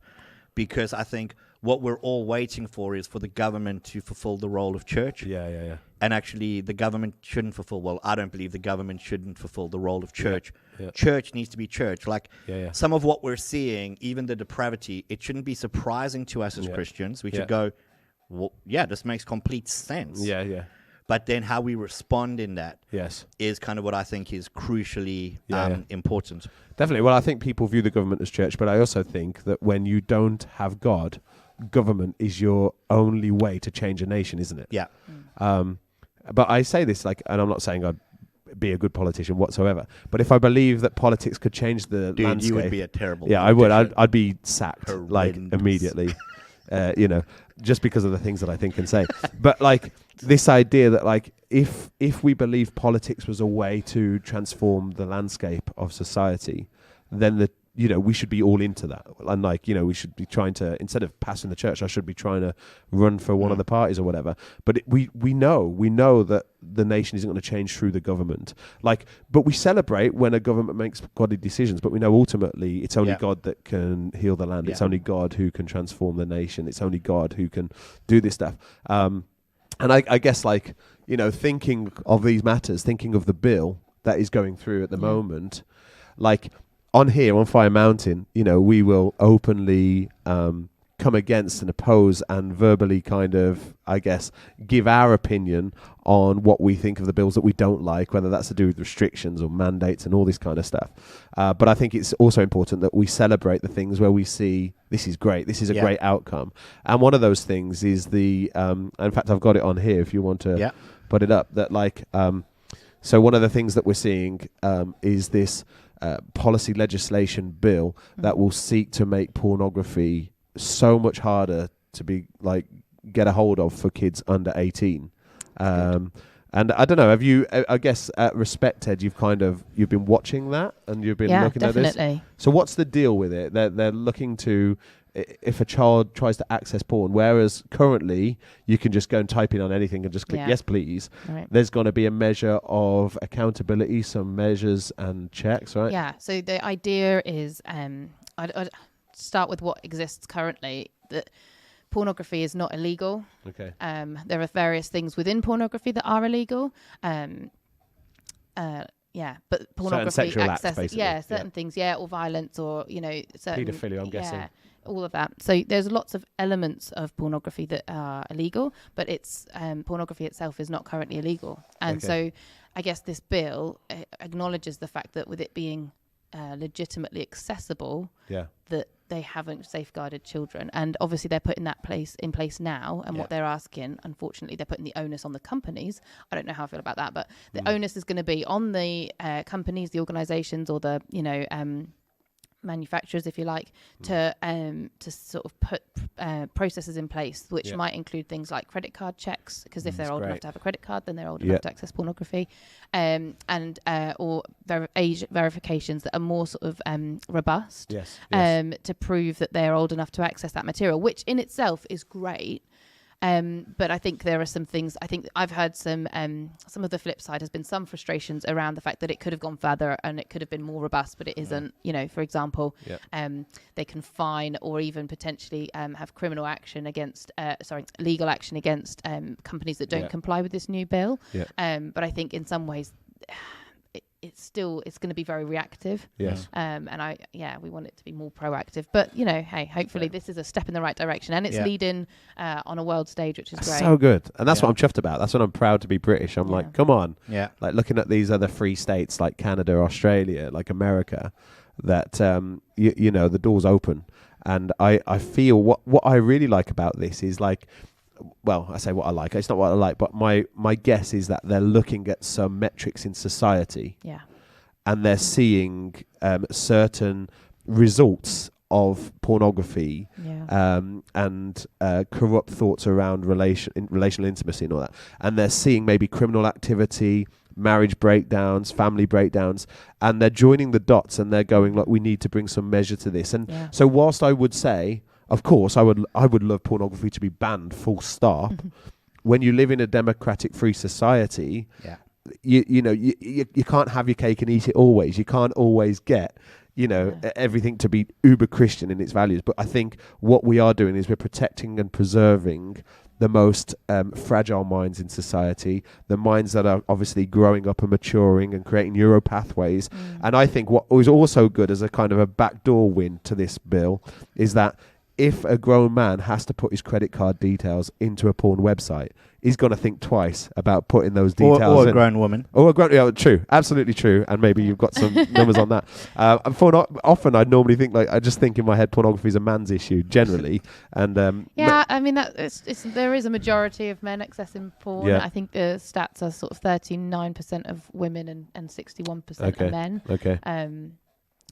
because I think what we're all waiting for is for the government to fulfill the role of church. And actually, the government shouldn't fulfill. Well, I don't believe the government shouldn't fulfill the role of church. Church needs to be church. Like some of what we're seeing, even the depravity, it shouldn't be surprising to us as Christians. We should go, well, this makes complete sense. But then how we respond in that is kind of what I think is crucially important. Definitely. Well, I think people view the government as church, but I also think that when you don't have God, government is your only way to change a nation, isn't it? But I say this and I'm not saying I'd be a good politician whatsoever, but if I believe that politics could change the landscape, you would be a terrible I would. I'd be sacked immediately. Just because of the things that I think and say. But like this idea that like if we believe politics was a way to transform the landscape of society, then we should be all into that. And we should be trying to, instead of passing the church, I should be trying to run for one of the parties or whatever. But we know that the nation isn't going to change through the government. But we celebrate when a government makes godly decisions, but we know ultimately it's only God that can heal the land. It's only God who can transform the nation. It's only God who can do this stuff. And I guess thinking of these matters, thinking of the bill that is going through at the moment, on here, on Fire Mountain, we will openly come against and oppose and verbally kind of, I guess, give our opinion on what we think of the bills that we don't like, whether that's to do with restrictions or mandates and all this kind of stuff. But I think it's also important that we celebrate the things where we see this is great, this is a great outcome. And one of those things is in fact, I've got it on here if you want to put it up, that so one of the things that we're seeing is this policy legislation bill that will seek to make pornography so much harder to be get a hold of for kids under 18. And I don't know, have you, I guess at Respect Ed, you've been watching that and you've been looking definitely. at this. So what's the deal with it? They're looking to, if a child tries to access porn, whereas currently you can just go and type in on anything and just click yes please, there's going to be a measure of accountability, some measures and checks, right? Yeah, so the idea is, I'd start with what exists currently, that pornography is not illegal. Okay. There are various things within pornography that are illegal. But pornography, sexual acts, basically. Certain things, or violence, or certain paedophilia, I'm guessing. All of that. So there's lots of elements of pornography that are illegal, but it's pornography itself is not currently illegal. And so I guess this bill acknowledges the fact that with it being legitimately accessible, that they haven't safeguarded children. And obviously they're putting that in place now. And what they're asking, unfortunately, they're putting the onus on the companies. I don't know how I feel about that, but the onus is going to be on the companies, the organizations, or the, manufacturers, if you like, to sort of put processes in place, which might include things like credit card checks, because if they're old enough to have a credit card, then they're old enough to access pornography, or age verifications that are more sort of robust, to prove that they're old enough to access that material, which in itself is great. But I think there are some things. I think I've heard some of the flip side has been some frustrations around the fact that it could have gone further and it could have been more robust, but it isn't. You know, for example, they can fine or even potentially have criminal action against, legal action against companies that don't comply with this new bill. But I think in some ways, it's going to be very reactive. And we want it to be more proactive. But you know, hey, hopefully this is a step in the right direction, and it's leading on a world stage, which is great. So good, and that's what I'm chuffed about. That's what I'm proud to be British. I'm like, come on, like looking at these other free states like Canada, Australia, like America, that you know, the door's open, and I feel what I really like about this is like. Well, I say what I like. It's not what I like, but my guess is that they're looking at some metrics in society, and they're seeing certain results of pornography and corrupt thoughts around relational intimacy and all that, and they're seeing maybe criminal activity, marriage breakdowns, family breakdowns, and they're joining the dots and they're going, like, we need to bring some measure to this. And so whilst I would say, of course, I would love pornography to be banned, full stop. When you live in a democratic, free society, you know, you can't have your cake and eat it always. You can't always get, you know, everything to be uber Christian in its values. But I think what we are doing is we're protecting and preserving the most fragile minds in society, the minds that are obviously growing up and maturing and creating neuro pathways. And I think what was also good as a kind of a backdoor win to this bill is that if a grown man has to put his credit card details into a porn website, he's going to think twice about putting those details or in. a grown woman. Or a grown, true, absolutely true. And maybe you've got some numbers on that. Often I normally think, like, I just think in my head pornography is a man's issue generally. And I mean there is a majority of men accessing porn. I think the stats are sort of 39% of women and 61% of men.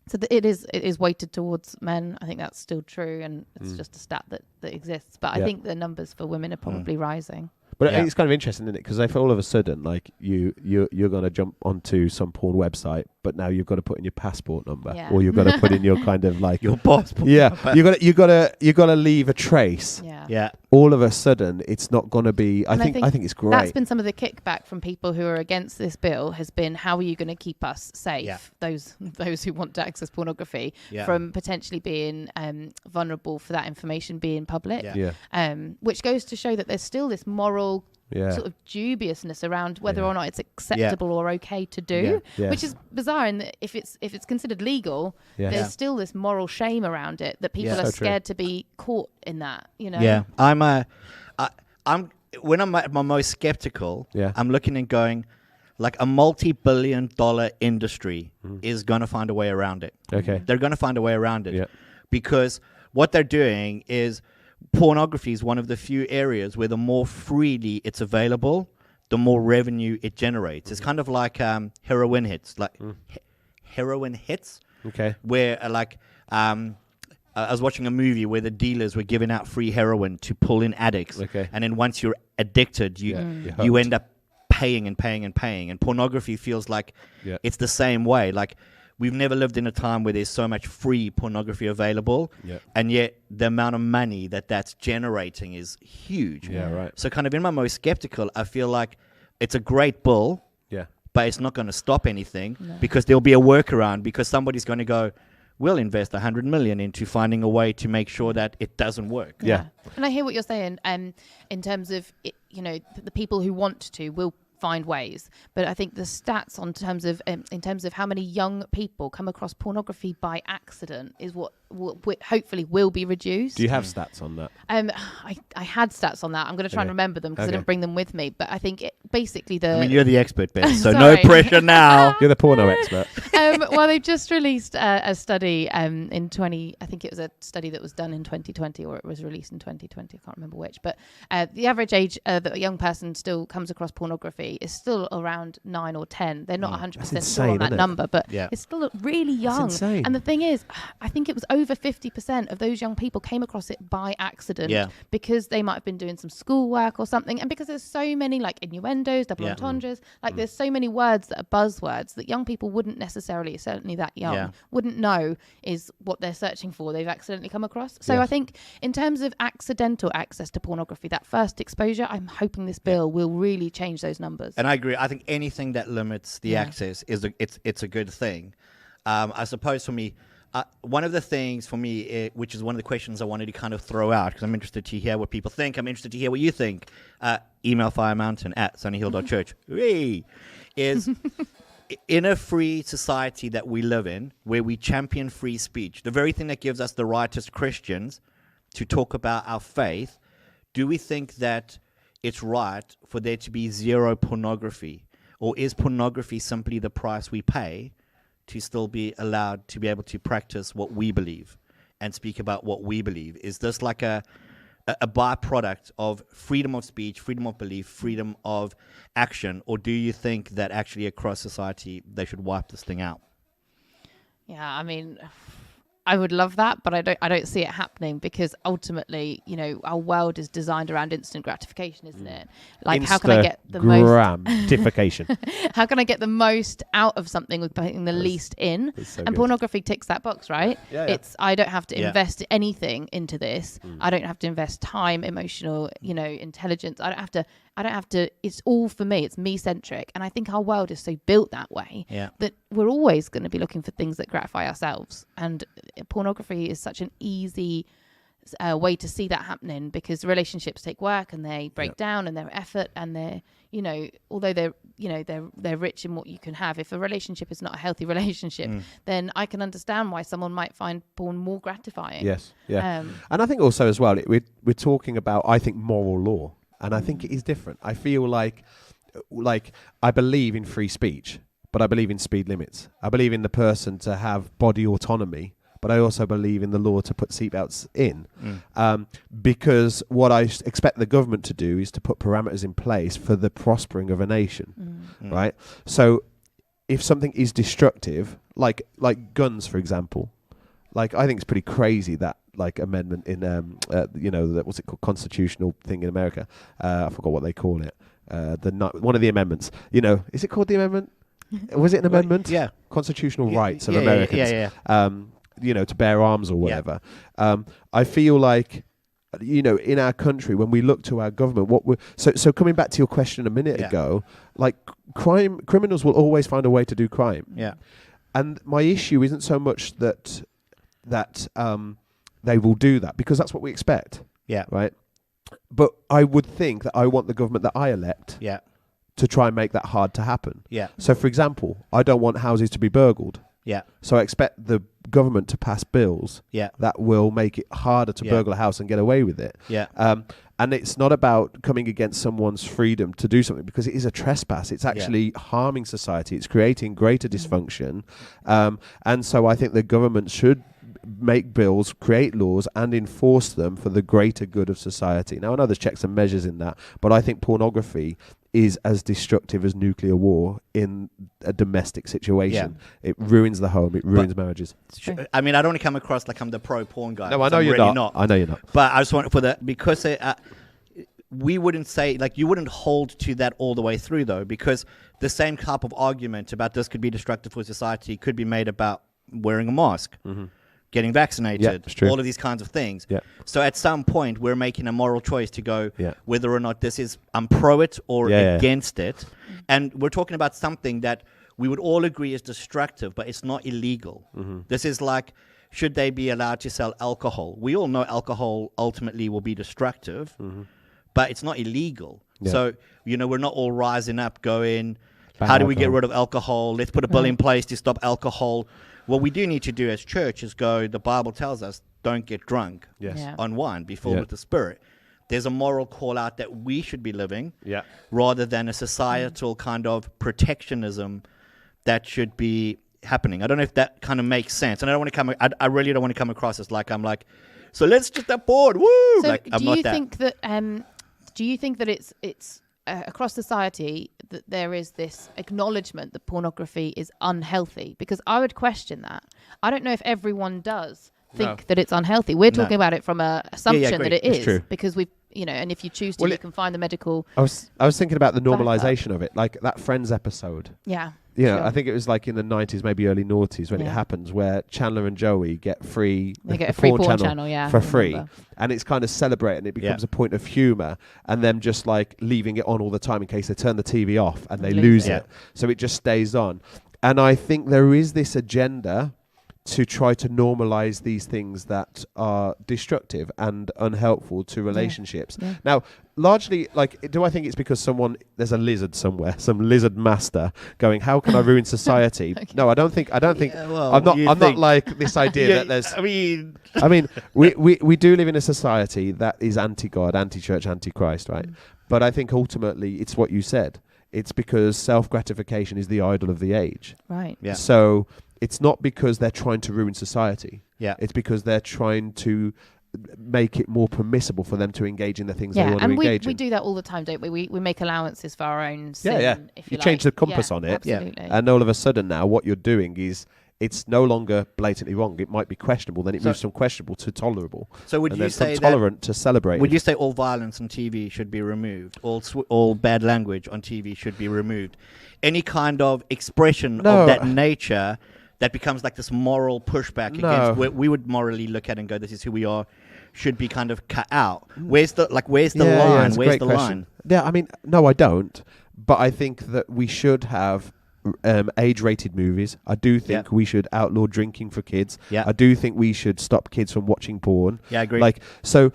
So it is weighted towards men. I think that's still true, and it's just a stat that exists. But I think the numbers for women are probably rising. But it's kind of interesting, isn't it? Because if all of a sudden, like, you're going to jump onto some porn website, but now you've got to put in your passport number, or you've got to put in your kind of like your passport. Number. you got to leave a trace. All of a sudden, it's not going to be. I think it's great. That's been some of the kickback from people who are against this bill. Has been, how are you going to keep us safe? Those who want to access pornography from potentially being vulnerable for that information being public. Which goes to show that there's still this moral sort of dubiousness around whether or not it's acceptable or okay to do, which is bizarre. And if it's considered legal, there's still this moral shame around it that people are scared to be caught in that. You know. I'm when I'm at my most skeptical. I'm looking and going, like, a multi-billion-dollar industry is going to find a way around it. They're going to find a way around it because what they're doing is. Pornography is one of the few areas where the more freely it's available, the more revenue it generates. It's kind of like heroin hits, where I was watching a movie where the dealers were giving out free heroin to pull in addicts, and then once you're addicted, you end up paying and paying and paying. And pornography feels like it's the same way. Like, we've never lived in a time where there's so much free pornography available, and yet the amount of money that's generating is huge. So kind of in my most skeptical, I feel like it's a great bill, but it's not going to stop anything because there'll be a workaround, because somebody's going to go, we'll invest 100 million into finding a way to make sure that it doesn't work. And I hear what you're saying in terms of, you know, the people who want to will find ways, but I think the stats in terms of how many young people come across pornography by accident is what hopefully will be reduced. Do you have stats on that? I had stats on that. I'm going to try and remember them because I didn't bring them with me. But I think basically I mean, you're the expert, Beth, so no Sorry. pressure now. You're the porno expert. Well, they've just released a study in 20. I think it was a study that was done in 2020, or it was released in 2020. I can't remember which. But the average age that a young person still comes across pornography is still around 9 or 10. They're not 100% sure on that number, but it's still really young. And the thing is, I think it was over 50% of those young people came across it by accident because they might have been doing some schoolwork or something, and because there's so many like innuendos, double entendres, like there's so many words that are buzzwords that young people wouldn't necessarily, certainly that young, wouldn't know is what they're searching for. They've accidentally come across. So I think in terms of accidental access to pornography, that first exposure, I'm hoping this bill will really change those numbers. And I agree. I think anything that limits the access it's a good thing. I suppose for me, one of the things for me, which is one of the questions I wanted to kind of throw out, because I'm interested to hear what people think. I'm interested to hear what you think. Email firemountain@sunnyhill.church. Is in a free society that we live in, where we champion free speech, the very thing that gives us the right as Christians to talk about our faith, do we think that it's right for there to be zero pornography? Or is pornography simply the price we pay to still be allowed to be able to practice what we believe and speak about what we believe? Is this like a byproduct of freedom of speech, freedom of belief, freedom of action? Or do you think that actually across society they should wipe this thing out? Yeah, I mean, I would love that, but I don't see it happening, because ultimately, you know, our world is designed around instant gratification, isn't it? Like, how can I get the most gratification? How can I get the most out of something with putting the least in? So and good. Pornography ticks that box, right? Yeah. It's I don't have to invest anything into this. I don't have to invest time, emotional, intelligence. I don't have to. It's all for me. It's me centric, and I think our world is so built that way that we're always going to be looking for things that gratify ourselves. And pornography is such an easy way to see that happening, because relationships take work and they break down, and their effort, and they're, although they're rich in what you can have. If a relationship is not a healthy relationship, then I can understand why someone might find porn more gratifying. Yes, yeah. And I think also as well, we're talking about, I think, moral law. And I think it is different. I feel like I believe in free speech, but I believe in speed limits. I believe in the person to have body autonomy, but I also believe in the law to put seatbelts in. Because what I expect the government to do is to put parameters in place for the prospering of a nation, right? So if something is destructive, like guns, for example, I think it's pretty crazy that amendment in what's it called, constitutional thing in America. I forgot what they call it. One of the amendments. Is it called the amendment? Was it an amendment? Yeah. Constitutional rights of Americans. To bear arms or whatever. I feel like, in our country, when we look to our government, so coming back to your question a minute ago, criminals will always find a way to do crime. Yeah. And my issue isn't so much that they will do that, because that's what we expect. Yeah. Right. But I would think that I want the government that I elect to try and make that hard to happen. Yeah. So, for example, I don't want houses to be burgled. Yeah. So I expect the government to pass bills that will make it harder to burgle a house and get away with it. Yeah. And it's not about coming against someone's freedom to do something, because it is a trespass. It's actually harming society. It's creating greater dysfunction. And so I think the government should make bills, create laws, and enforce them for the greater good of society. Now, I know there's checks and measures in that, but I think pornography is as destructive as nuclear war in a domestic situation. Yeah. It ruins the home. It ruins marriages. I mean, I don't want to come across like I'm the pro-porn guy. No, I know you're not. I know you're not. But I just want because we wouldn't say, you wouldn't hold to that all the way through, though, because the same type of argument about this could be destructive for society could be made about wearing a mask. Mm-hmm. Getting vaccinated, all of these kinds of things. Yeah. So at some point, we're making a moral choice to go whether or not this is I'm pro it or against it. And we're talking about something that we would all agree is destructive, but it's not illegal. Mm-hmm. This is like, should they be allowed to sell alcohol? We all know alcohol ultimately will be destructive, but it's not illegal. Yeah. So, we're not all rising up going, How do we get rid of alcohol? Let's put a bill in place to stop alcohol. What we do need to do as church is the Bible tells us, don't get drunk on wine, be filled with the Spirit. There's a moral call out that we should be living rather than a societal kind of protectionism that should be happening. I don't know if that kind of makes sense. And I don't want to I really don't want to come across as like, I'm like, so let's just abort, woo! So like, do you think that it's across society that there is this acknowledgement that pornography is unhealthy? Because I would question that. I don't know if everyone does think that it's unhealthy. We're talking about it from an assumption that it is, because we've, and if you choose to, you can find the medical. I was thinking about the normalization of it, like that Friends episode. Yeah. Yeah, I think it was like in the 90s, maybe early noughties when it happens, where Chandler and Joey get free. They get a free porn channel, for free, and it's kind of celebrated. It becomes a point of humor, and them just like leaving it on all the time in case they turn the TV off and they lose it. So it just stays on, and I think there is this agenda to try to normalize these things that are destructive and unhelpful to relationships. Yeah. Now, largely, like, do I think it's because there's a lizard somewhere, some lizard master going, how can I ruin society? No, I don't think, I'm not like this idea that there's, I mean, we do live in a society that is anti-God, anti-church, anti-Christ, right? But I think ultimately it's what you said. It's because self-gratification is the idol of the age. Right. Yeah. So it's not because they're trying to ruin society. Yeah. It's because they're trying to make it more permissible for them to engage in the things they want to engage in. We do that all the time, don't we? We make allowances for our own sin. If you change the compass on it. Absolutely. And all of a sudden now what you're doing is it's no longer blatantly wrong. It might be questionable. Then it moves from questionable to tolerable. So would you say tolerant to celebrate? Would you say all violence on TV should be removed? All bad language on TV should be removed? Any kind of expression of that nature that becomes like this moral pushback against what we would morally look at and go, this is who we are, should be kind of cut out. Where's the line? Where's the line? Yeah, I mean, no, I don't. But I think that we should have age-rated movies. I do think we should outlaw drinking for kids. Yeah. I do think we should stop kids from watching porn. Yeah, I agree. Like, so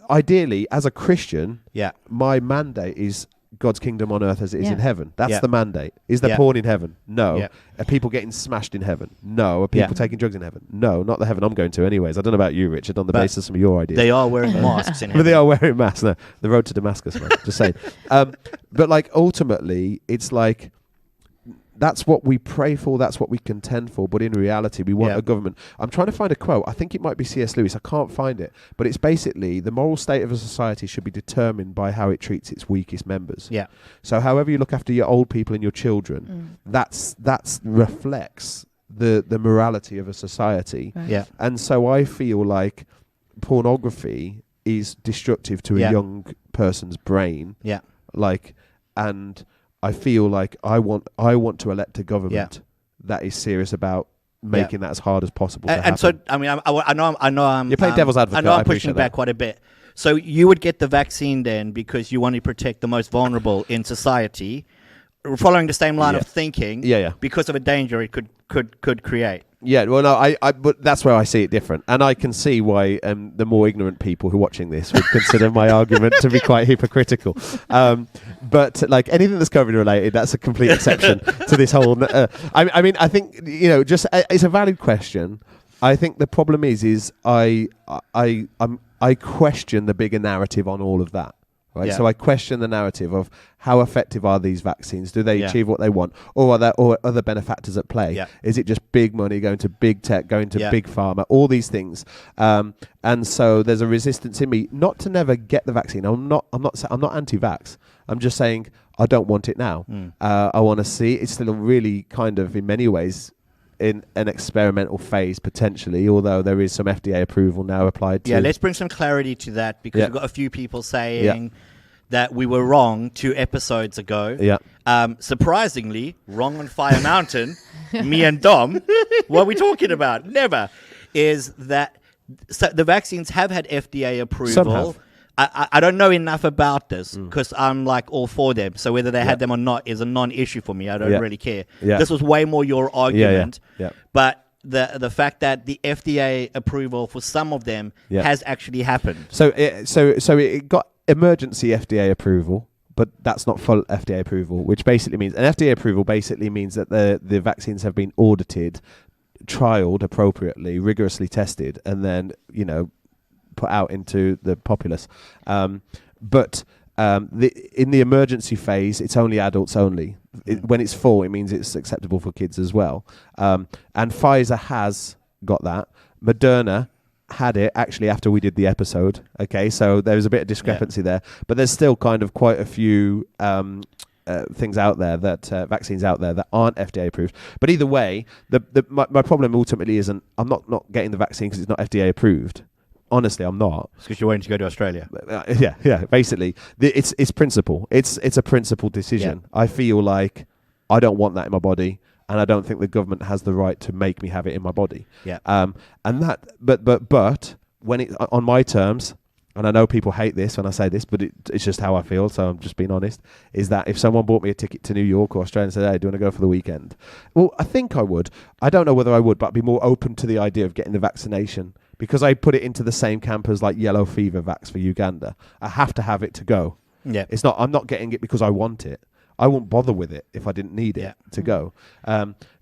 ideally, as a Christian, my mandate is God's kingdom on earth as it is in heaven. That's the mandate. Is there porn in heaven? No. Yeah. Are people getting smashed in heaven? No. Are people taking drugs in heaven? No. Not the heaven I'm going to anyways. I don't know about you, Richard, on the basis of some of your ideas. They are wearing masks in heaven. But they are wearing masks. No. The road to Damascus, man. Just saying. But like ultimately, it's like that's what we pray for, that's what we contend for, but in reality we want a government. I'm trying to find a quote. I think it might be C.S. Lewis. I can't find it. But it's basically the moral state of a society should be determined by how it treats its weakest members. Yeah. So however you look after your old people and your children, that's reflects the morality of a society. Right. Yeah. And so I feel like pornography is destructive to a young person's brain. Yeah. Like, and I feel like I want to elect a government that is serious about making that as hard as possible to happen. And so, I mean, I know I'm... You're playing devil's advocate. I know I'm pushing back quite a bit. So you would get the vaccine then because you want to protect the most vulnerable in society, following the same line of thinking. Because of a danger it could create. Yeah, well, no, but that's where I see it different, and I can see why the more ignorant people who are watching this would consider my argument to be quite hypocritical. But like anything that's COVID related, that's a complete exception to this whole. I mean, I think just it's a valid question. I think the problem is I question the bigger narrative on all of that. Right, so I question the narrative of how effective are these vaccines? Do they achieve what they want, or are there other benefactors at play? Yeah. Is it just big money going to big tech, going to big pharma, all these things? And so there's a resistance in me not to never get the vaccine. I'm not anti-vax. I'm just saying I don't want it now. I want to see. It's still really kind of in many ways in an experimental phase potentially, although there is some FDA approval now applied to. Yeah, let's bring some clarity to that because we've got a few people saying that we were wrong 2 episodes ago. Yeah. Surprisingly, wrong on Fire Mountain, me and Dom, what are we talking about? Never. Is that the vaccines have had FDA approval. Some have. I don't know enough about this because I'm like all for them. So whether they had them or not is a non-issue for me. I don't really care. Yeah. This was way more your argument. Yeah. But the fact that the FDA approval for some of them has actually happened. So it got emergency FDA approval but that's not full FDA approval, which basically means an FDA approval basically means that the vaccines have been audited, trialed appropriately, rigorously tested, and then put out into the populace. But in the emergency phase, it's only adults only. When it's full, it means it's acceptable for kids as well. And Pfizer has got that. Moderna had it actually after we did the episode. Okay, so there was a bit of discrepancy there, but there's still kind of quite a few things out there that vaccines out there that aren't FDA approved. But either way, my problem ultimately isn't I'm not getting the vaccine because it's not FDA approved. Honestly, I'm not. It's because you're waiting to go to Australia. Yeah. Basically, it's principle. It's a principle decision. Yeah. I feel like I don't want that in my body, and I don't think the government has the right to make me have it in my body. Yeah. And that, but when it's on my terms, and I know people hate this when I say this, but it's just how I feel. So I'm just being honest. Is that if someone bought me a ticket to New York or Australia and said, "Hey, do you want to go for the weekend?" Well, I think I would. I don't know whether I would, but I'd be more open to the idea of getting the vaccination. Because I put it into the same camp as like yellow fever vax for Uganda. I have to have it to go. Yeah. I'm not getting it because I want it. I won't bother with it if I didn't need it to go.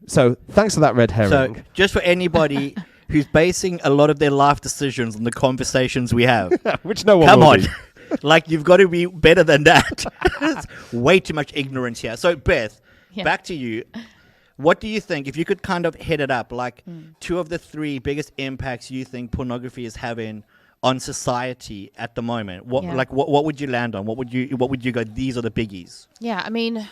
So thanks for that red herring. So just for anybody who's basing a lot of their life decisions on the conversations we have. Which no one Come will on. be. Like, you've got to be better than that. There's way too much ignorance here. So Beth, back to you. What do you think, if you could kind of hit it up, like 2 of the 3 biggest impacts you think pornography is having on society at the moment? What would you land on? What would you go, these are the biggies? Yeah, I mean,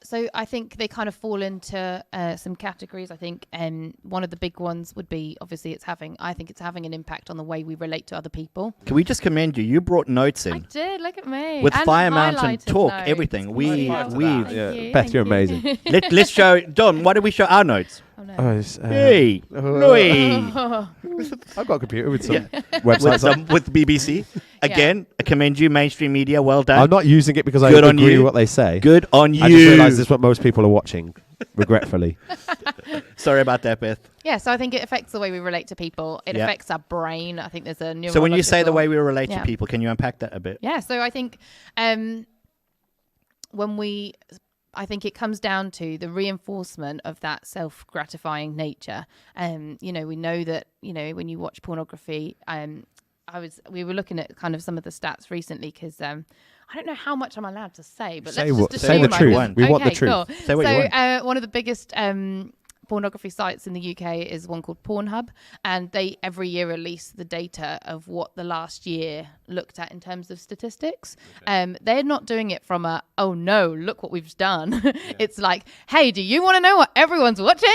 so I think they kind of fall into some categories. I think one of the big ones would be, obviously, I think it's having an impact on the way we relate to other people. Can we just commend you? You brought notes in. I did, look at me. With and Fire Mountain talk, notes. everything. Beth, you're amazing. Let's show, Don, why don't we show our notes? Oh, no. Hey, I've got a computer with some websites on. with BBC. Again, I commend you, mainstream media. Well done. I'm not using it because I Good on agree you. with what they say. Good on you. I just realised this is what most people are watching, regretfully. Sorry about that, Beth. Yeah, so I think it affects the way we relate to people. It affects our brain. I think there's a neurological... So when you say the way we relate to people, can you unpack that a bit? Yeah, so I think I think it comes down to the reinforcement of that self-gratifying nature. We know that, when you watch pornography, we were looking at kind of some of the stats recently because I don't know how much I'm allowed to say, but say let's just say the truth. We want the Okay, truth. cool. Say what you want. One of the biggest pornography sites in the UK is one called Pornhub, and they every year release the data of what the last year looked at in terms of statistics. They're not doing it from a, oh no, look what we've done. It's like, hey, do you want to know what everyone's watching?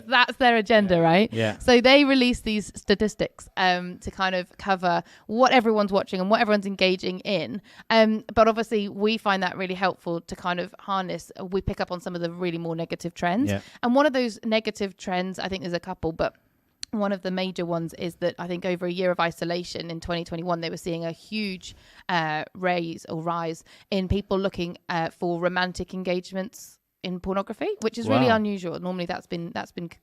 That's their agenda, right? Yeah. So they release these statistics to kind of cover what everyone's watching and what everyone's engaging in. But obviously we find that really helpful to kind of harness. We pick up on some of the really more negative trends. Yeah. And one of those negative trends, I think there's a couple, but one of the major ones is that I think over a year of isolation in 2021, they were seeing a huge rise in people looking for romantic engagements in pornography, which is really unusual. Normally that's been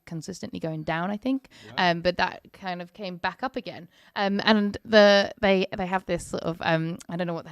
consistently going down, I think. But that kind of came back up again. And they have this sort of I don't know what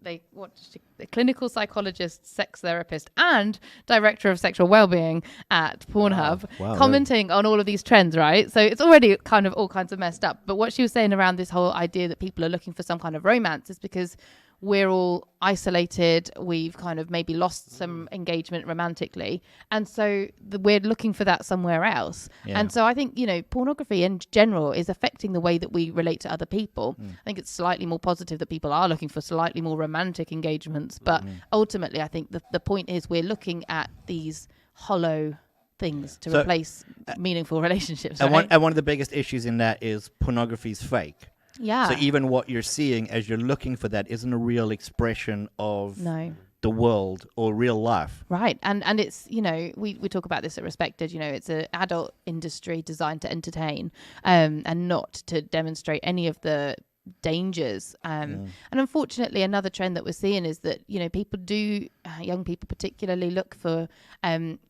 they watched a clinical psychologist, sex therapist, and director of sexual wellbeing at Pornhub commenting on all of these trends, right? So it's already kind of all kinds of messed up. But what she was saying around this whole idea that people are looking for some kind of romance is because we're all isolated. We've kind of maybe lost some engagement romantically. And so we're looking for that somewhere else. Yeah. And so I think, pornography in general is affecting the way that we relate to other people. I think it's slightly more positive that people are looking for slightly more romantic engagements. But ultimately, I think the point is we're looking at these hollow things to replace meaningful relationships. And, right? one of the biggest issues in that is pornography is fake. Yeah. So even what you're seeing as you're looking for that isn't a real expression of the world or real life. Right. And it's, we talk about this at Respected, it's an adult industry designed to entertain and not to demonstrate any of the dangers. And unfortunately, another trend that we're seeing is that, people do, young people particularly, look for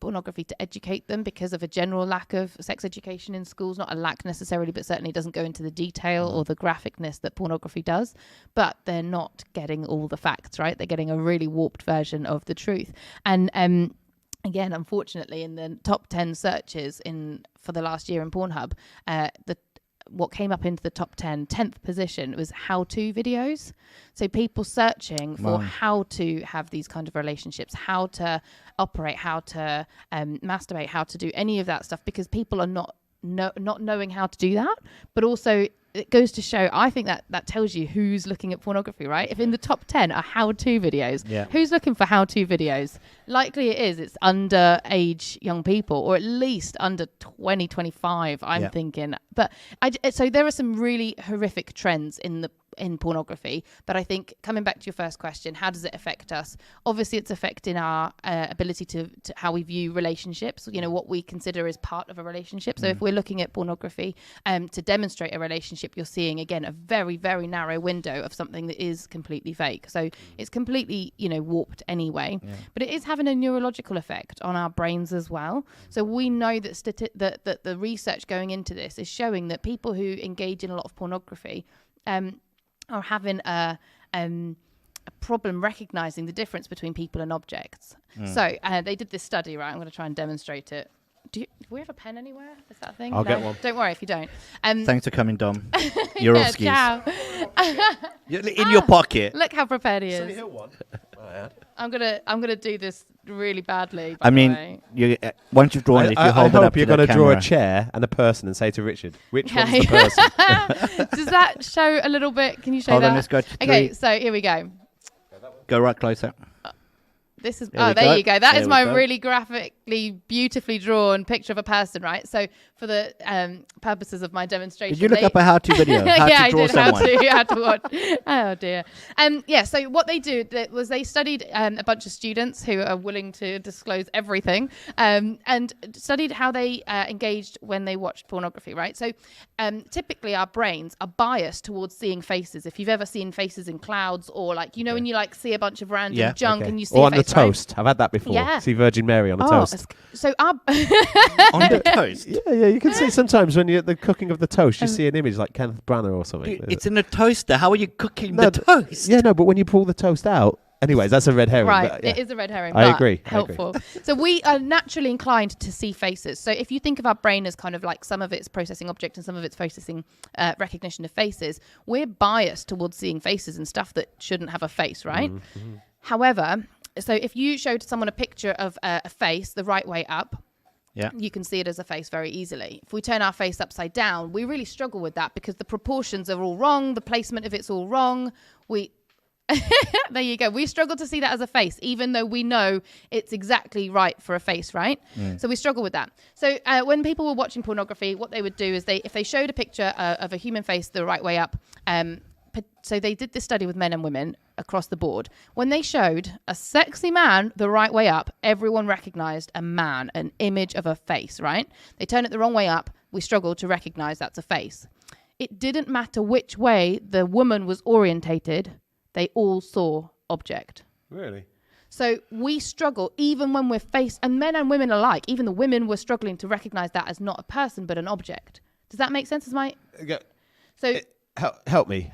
pornography to educate them because of a general lack of sex education in schools. Not a lack necessarily, but certainly doesn't go into the detail or the graphicness that pornography does. But they're not getting all the facts, right? They're getting a really warped version of the truth. And again, unfortunately, in the top 10 searches for the last year in Pornhub, what came up into the top 10th position was how-to videos. So people searching for how to have these kind of relationships, how to operate, how to masturbate, how to do any of that stuff, because people are not knowing how to do that. But also, it goes to show, I think that tells you who's looking at pornography, right? If in the top 10 are how-to videos, who's looking for how-to videos? Likely it's underage young people, or at least under 20, 25, I'm thinking. But so there are some really horrific trends in pornography. But I think, coming back to your first question, how does it affect us? Obviously, it's affecting our ability to how we view relationships, what we consider as part of a relationship. So if we're looking at pornography to demonstrate a relationship, you're seeing, again, a very, very narrow window of something that is completely fake. So it's completely, warped anyway. But it is having a neurological effect on our brains as well. So we know that that the research going into this is showing that people who engage in a lot of pornography are having a problem recognizing the difference between people and objects. So they did this study, right? I'm going to try and demonstrate it. Do we have a pen anywhere? Is that a thing? I'll get one. Don't worry if you don't. Thanks for coming, Dom. You're off skis. Ciao. In your pocket. Look how prepared he is. Somebody hit one. I'm gonna do this really badly. I mean, once you've drawn it, if you hold it up hope you're going to draw a chair and a person and say to Richard, which one's the person? Does that show a little bit? Can you show Hold that? on, let's go to Okay, three. so here we go. Go right closer. This is There we there go. you go. That There is we my go. really graphically, beautifully drawn picture of a person, right? So for the purposes of my demonstration, Did you look up a how-to video? How yeah, to draw I did. someone? How to watch. Oh dear. So what they do was they studied a bunch of students who are willing to disclose everything, and studied how they engaged when they watched pornography. Right. So typically our brains are biased towards seeing faces. If you've ever seen faces in clouds, or when you see a bunch of random junk and you see or a on the face, right? toast. I've had that before. Yeah. See Virgin Mary on a toast. So our On the toast? Yeah, you can see sometimes when you're at the cooking of the toast, you see an image like Kenneth Branagh or something. Dude, it's in a toaster. How are you cooking the toast? Yeah, no, but when you pull the toast out, anyways, that's a red herring. Right, but, yeah. it is a red herring. I but agree. Helpful. So we are naturally inclined to see faces. So if you think of our brain as kind of like some of it's processing object and some of it's processing recognition of faces, we're biased towards seeing faces and stuff that shouldn't have a face, right? Mm-hmm. However, so if you showed someone a picture of a face the right way up, you can see it as a face very easily. If we turn our face upside down, we really struggle with that because the proportions are all wrong, the placement of it's all wrong. There you go. We struggle to see that as a face, even though we know it's exactly right for a face, right? So we struggle with that. So when people were watching pornography, what they would do is if they showed a picture of a human face the right way up, so they did this study with men and women across the board. When they showed a sexy man the right way up, everyone recognized a man, an image of a face, right? They turn it the wrong way up, we struggle to recognize that's a face. It didn't matter which way the woman was orientated, they all saw object. Really? So we struggle, even when we're faced, and men and women alike, even the women were struggling to recognize that as not a person, but an object. Does that make sense? Help me.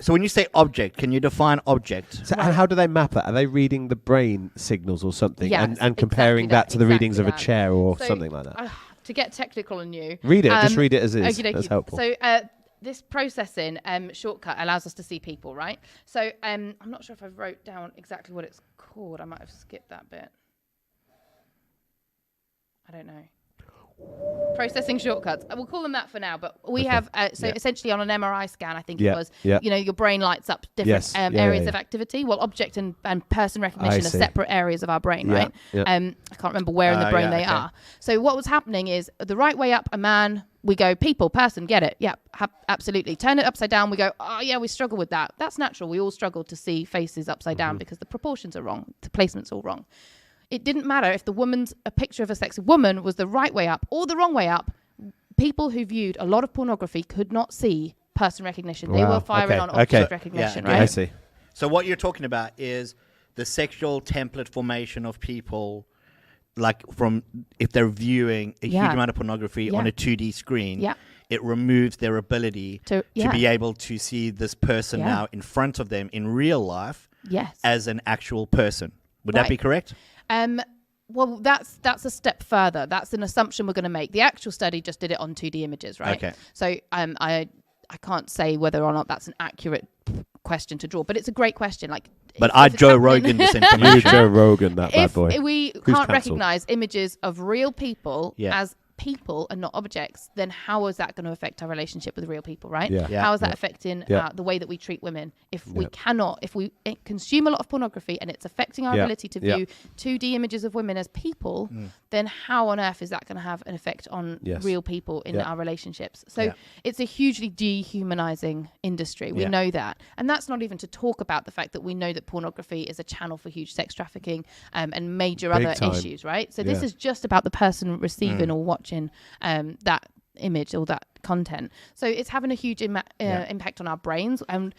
So when you say object, can you define object? So and how do they map that? Are they reading the brain signals or something Yes, and comparing exactly that to the readings of a that. chair or So, something like that? To get technical on you. Read it. Just read it as is. Okey-dokey. That's helpful. So this processing shortcut allows us to see people, right? So I'm not sure if I wrote down exactly what it's called. I might have skipped that bit. I don't know. Processing shortcuts. We'll call them that for now, but we have essentially on an MRI scan, I think it was, your brain lights up different areas of activity. Well, object and person recognition are separate areas of our brain, right? I can't remember where in the brain they are. So what was happening is the right way up, a man, we go people, person, get it. Yeah, absolutely. Turn it upside down, we go, oh yeah, we struggle with that. That's natural. We all struggle to see faces upside down because the proportions are wrong. The placement's all wrong. It didn't matter if a picture of a sexy woman was the right way up or the wrong way up. People who viewed a lot of pornography could not see person recognition. They Wow. were firing Okay. on object Okay. recognition, Yeah, I right? see. So what you're talking about is the sexual template formation of people, like from if they're viewing a Yeah. huge amount of pornography Yeah. on a 2D screen, Yeah. it removes their ability To be able to see this person Yeah. now in front of them in real life Yes. as an actual person. Would that be Right. correct? Well, that's a step further. That's an assumption we're going to make. The actual study just did it on 2D images, right? Okay. So I can't say whether or not that's an accurate question to draw, but it's a great question. Like, But if I'd it's Joe happening- Rogan this You, information. Joe Rogan, that bad if boy. we Who's can't cancelled? recognize images of real people Yeah. as people and not objects, then how is that going to affect our relationship with real people, right? Yeah. Yeah. How is that Yeah. affecting Yeah. the way that we treat women? If we Yeah. if we consume a lot of pornography and it's affecting our Yeah. ability to Yeah. view 2D images of women as people, then how on earth is that going to have an effect on Yes. real people in Yeah. our relationships? So Yeah. it's a hugely dehumanizing industry. We Yeah. know that. And that's not even to talk about the fact that we know that pornography is a channel for huge sex trafficking and major Big other time. issues, right? So this Yeah. is just about the person receiving or watching that image or that content. So it's having a huge impact on our brains. And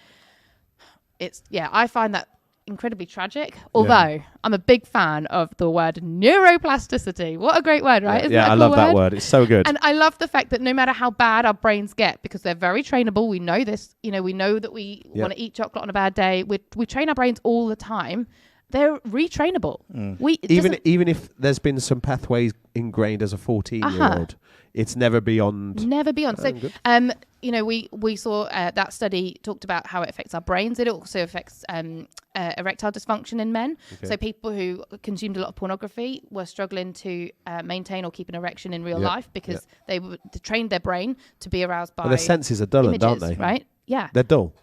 I find that incredibly tragic, although I'm a big fan of the word neuroplasticity. What a great word, right? Isn't Yeah, that a I cool love that word? word. It's so good. And I love the fact that no matter how bad our brains get, because they're very trainable, we know this, we know that we want to eat chocolate on a bad day. We train our brains all the time. They're retrainable. Even if there's been some pathways ingrained as a 14-year-old, it's never beyond. Never beyond. So, good. we saw that study talked about how it affects our brains. It also affects erectile dysfunction in men. Okay. So people who consumed a lot of pornography were struggling to maintain or keep an erection in real Yeah. life because they trained their brain to be aroused by Well, their senses are dulled, images, aren't they? right? Yeah. They're dull.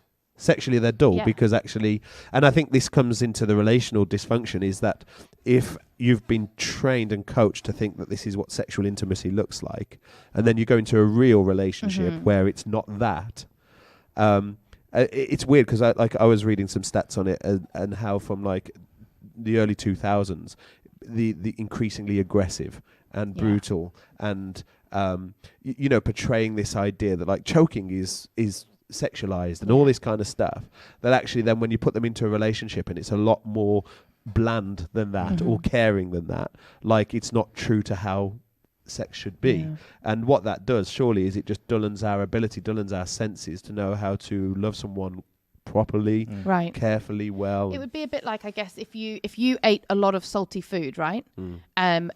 Sexually, they're dull Yeah. because actually, and I think this comes into the relational dysfunction, is that if you've been trained and coached to think that this is what sexual intimacy looks like, and then you go into a real relationship where it's not that, it's weird because I was reading some stats on it and how from like the early 2000s, the increasingly aggressive and brutal and portraying this idea that like choking is sexualized and all this kind of stuff, that actually then when you put them into a relationship and it's a lot more bland than that or caring than that, like it's not true to how sex should be. And what that does surely is it just dullens our senses to know how to love someone properly, Right. carefully, well. It would be a bit like, I guess, if you ate a lot of salty food, right?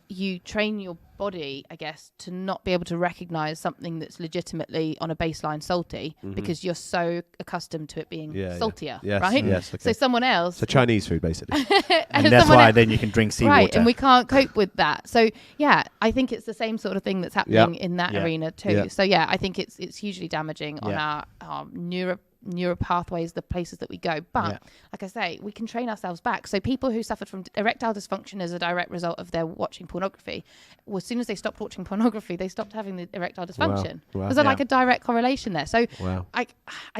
You train your body, I guess, to not be able to recognize something that's legitimately on a baseline salty because you're so accustomed to it being saltier, Yes, right? yes, okay. So someone else, So Chinese food, basically. And that's why then you can drink seawater. right? And we can't cope with that. So yeah, I think it's the same sort of thing that's happening in that Yeah. arena too. Yeah. So yeah, I think it's hugely damaging on Yeah. our neuro pathways, the places that we go. But like I say, we can train ourselves back. So people who suffered from erectile dysfunction as a direct result of their watching pornography, well, as soon as they stopped watching pornography, they stopped having the erectile dysfunction. Wow. There's like a direct correlation there. So Wow. I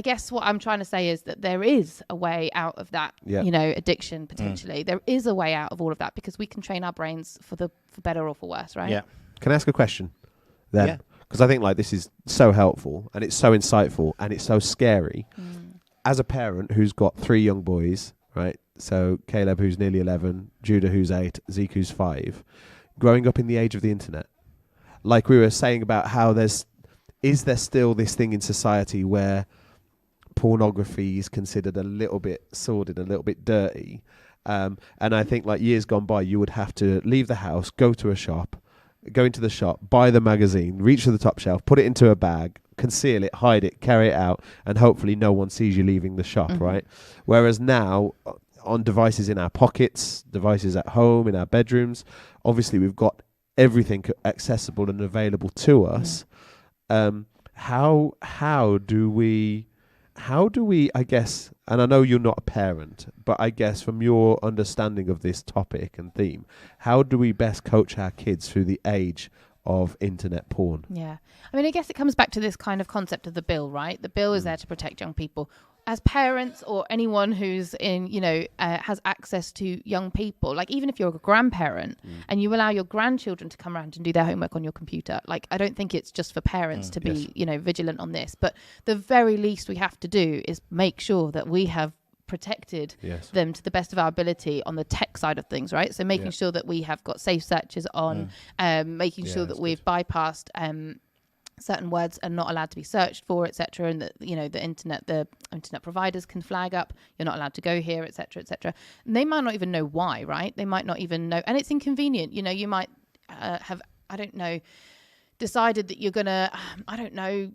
guess what I'm trying to say is that there is a way out of that, addiction potentially. There is a way out of all of that because we can train our brains for better or for worse, right? Yeah. Can I ask a question then? Yeah. Because I think like this is so helpful and it's so insightful and it's so scary. As a parent who's got 3 young boys, right? So Caleb, who's nearly 11, Judah, who's 8, Zeke, who's 5, growing up in the age of the internet. Like we were saying about how is there still this thing in society where pornography is considered a little bit sordid, a little bit dirty? And I think like years gone by, you would have to leave the house, go into the shop, buy the magazine, reach to the top shelf, put it into a bag, conceal it, hide it, carry it out, and hopefully no one sees you leaving the shop, right? Whereas now, on devices in our pockets, devices at home, in our bedrooms, obviously we've got everything accessible and available to us. How do we, I guess, and I know you're not a parent, but I guess from your understanding of this topic and theme, how do we best coach our kids through the age of internet porn? Yeah. I mean, I guess it comes back to this kind of concept of the bill, right? The bill is there to protect young people. as parents or anyone who's in, has access to young people, like even if you're a grandparent and you allow your grandchildren to come around and do their homework on your computer, like I don't think it's just for parents to be, vigilant on this. But the very least we have to do is make sure that we have protected them to the best of our ability on the tech side of things, right? So making sure that we have got safe searches on, making sure that we've bypassed certain words are not allowed to be searched for, etc., and that the internet providers can flag up you're not allowed to go here, etc., etc. And they might not even know why, right? They might not even know, and it's inconvenient. You might have, I don't know, decided that you're gonna, I don't know,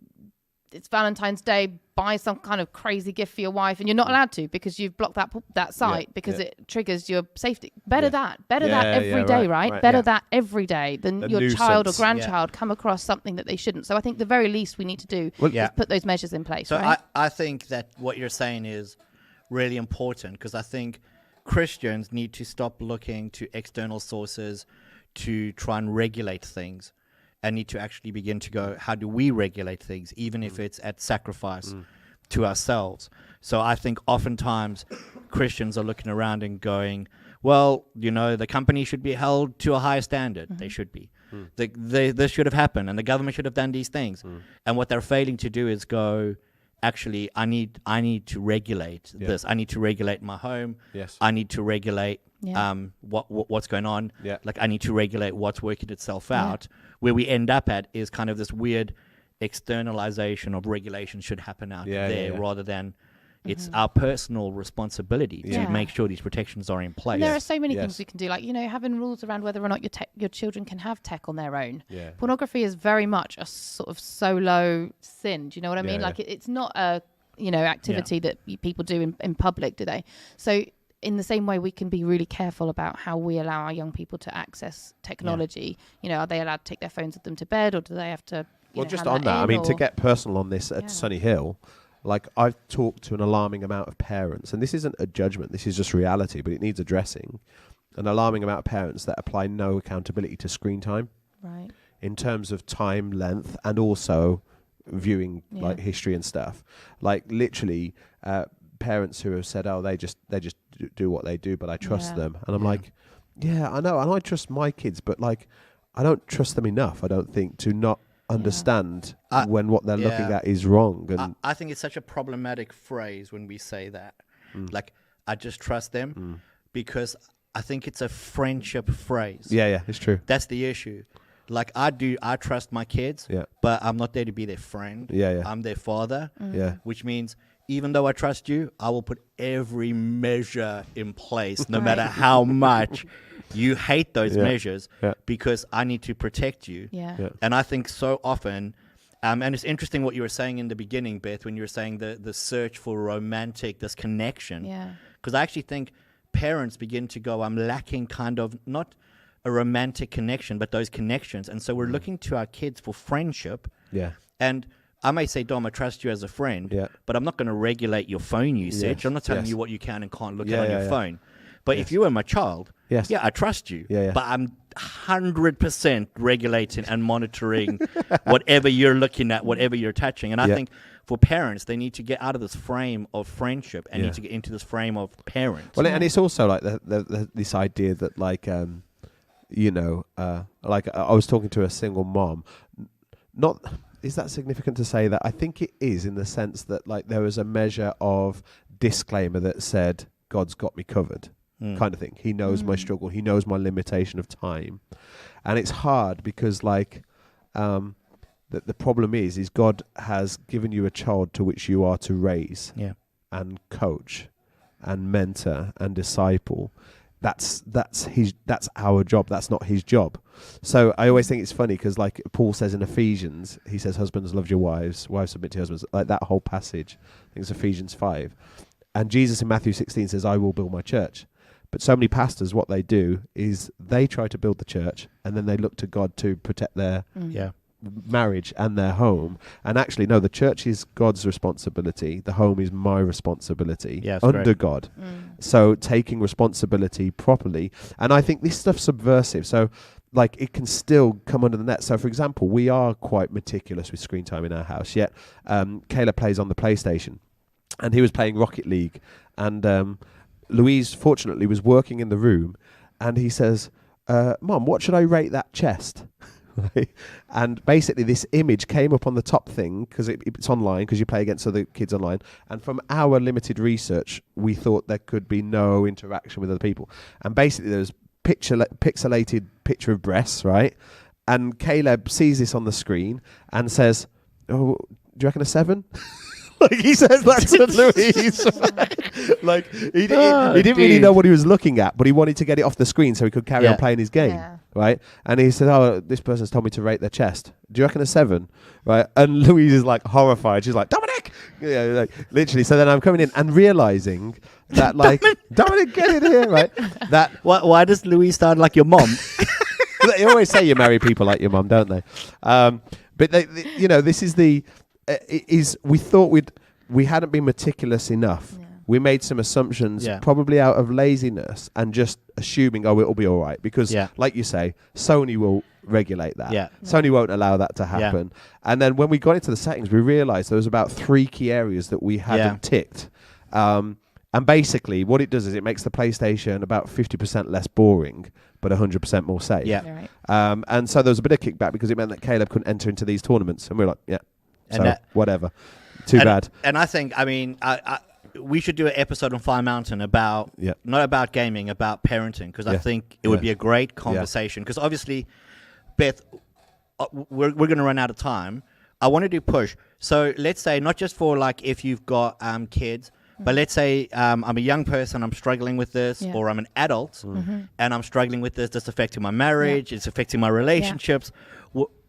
it's Valentine's Day, buy some kind of crazy gift for your wife, and you're not allowed to because you've blocked that site because it triggers your safety. Better that every day, right? Better that every day than your nuisance. Child or grandchild come across something that they shouldn't. So I think the very least we need to do is put those measures in place. So right? I think that what you're saying is really important, because I think Christians need to stop looking to external sources to try and regulate things, and need to actually begin to go, how do we regulate things, even if it's at sacrifice to ourselves? So I think oftentimes Christians are looking around and going, well, the company should be held to a higher standard. They should be. This should have happened, and the government should have done these things. And what they're failing to do is go, actually, I need to regulate this. I need to regulate my home. I need to regulate what's going on. Like I need to regulate what's working itself out. Where we end up at is kind of this weird externalization of regulation should happen out there rather than it's our personal responsibility to make sure these protections are in place. And there are so many things we can do, like having rules around whether or not your children can have tech on their own. Pornography is very much a sort of solo sin. Do you know what I mean? Like it's not a activity that people do in public, do they? So in the same way, we can be really careful about how we allow our young people to access technology. Are they allowed to take their phones with them to bed, or do they have to? Just on that, I mean, to get personal on this at Sunny Hill, like I've talked to an alarming amount of parents, and this isn't a judgment, this is just reality, but it needs addressing. An alarming amount of parents that apply no accountability to screen time, right? In terms of time, length, and also viewing like history and stuff. Like literally, parents who have said, "Oh, they just do what they do," but I trust them, and I'm like, "Yeah, I know, and I trust my kids, but like, I don't trust them enough. I don't think to not understand when what they're looking at is wrong." And I think it's such a problematic phrase when we say that, like, I just trust them, because I think it's a friendship phrase. Yeah, it's true. That's the issue. Like I trust my kids, but I'm not there to be their friend. I'm their father. Which means, even though I trust you, I will put every measure in place, no matter how much you hate those measures, because I need to protect you. And I think so often, and it's interesting what you were saying in the beginning, Beth, when you were saying the search for romantic, this connection. Because I actually think parents begin to go, I'm lacking kind of not a romantic connection, but those connections. And so we're looking to our kids for friendship. And I may say, Dom, I trust you as a friend, but I'm not going to regulate your phone usage. I'm not telling you what you can and can't look at on your phone. But if you were my child, I trust you. But I'm 100% regulating and monitoring whatever you're looking at, whatever you're touching. And I think for parents, they need to get out of this frame of friendship and need to get into this frame of parents. Well, and it's also like this idea that like, like I was talking to a single mom, not... Is that significant to say that? I think it is, in the sense that like there was a measure of disclaimer that said, God's got me covered, kind of thing. He knows my struggle. He knows my limitation of time. And it's hard because like the problem is God has given you a child to which you are to raise and coach and mentor and disciple. That's our job. That's not his job. So I always think it's funny because like Paul says in Ephesians, he says, husbands, love your wives submit to husbands. Like that whole passage, I think it's Ephesians 5. And Jesus in Matthew 16 says, I will build my church. But so many pastors, what they do is they try to build the church and then they look to God to protect their marriage and their home. And actually, no, the church is God's responsibility. The home is my responsibility under God. So taking responsibility properly. And I think this stuff's subversive. So like it can still come under the net. So for example, we are quite meticulous with screen time in our house, yet Kayla plays on the PlayStation. and he was playing Rocket League, and Louise fortunately was working in the room, and he says, Mom, what should I rate that chest? Right? And basically this image came up on the top thing, because it's online, because you play against other kids online, and from our limited research we thought there could be no interaction with other people, and basically there was pixelated picture of breasts, right? And Caleb sees this on the screen and says, "Oh, do you reckon a 7?" Like he says that to Louise. Like he didn't really know what he was looking at, but he wanted to get it off the screen so he could carry on playing his game, right? And he said, "Oh, this person's told me to rate their chest. Do you reckon a 7?" Right? And Louise is like horrified. She's like, "Dominic!" Like literally. So then I'm coming in and realizing that, like, Dominic, get in here, right? That why does Louise sound like your mom? They always say you marry people like your mum, don't they? But this is the. We thought we hadn't been meticulous enough. Yeah. We made some assumptions, probably out of laziness, and just assuming, it'll be all right, because, like you say, Sony will regulate that. Yeah. Sony won't allow that to happen. Yeah. And then when we got into the settings, we realised there was about 3 key areas that we hadn't ticked. And basically, what it does is it makes the PlayStation about 50% less boring, but 100% more safe. Yeah. Right. And so there was a bit of kickback because it meant that Caleb couldn't enter into these tournaments, and we were like, yeah. So whatever, too bad. And I think, we should do an episode on Fire Mountain about not about gaming, about parenting, because I think it would be a great conversation. Because obviously, Beth, we're going to run out of time. I want to do push. So let's say not just for like if you've got kids, but let's say I'm a young person, I'm struggling with this, or I'm an adult and I'm struggling with this. It's affecting my marriage. It's affecting my relationships.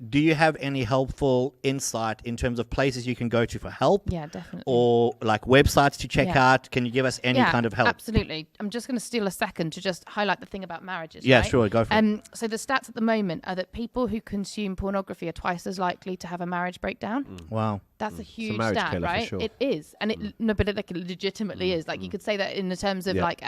Do you have any helpful insight in terms of places you can go to for help? Yeah, definitely. Or like websites to check out? Can you give us any kind of help? Absolutely. I'm just going to steal a second to just highlight the thing about marriages. Yeah, right? Sure. Go for it. So the stats at the moment are that people who consume pornography are twice as likely to have a marriage breakdown. Wow. That's a huge stat, right? Sure. It is. And but it legitimately is. Like you could say that in the terms of like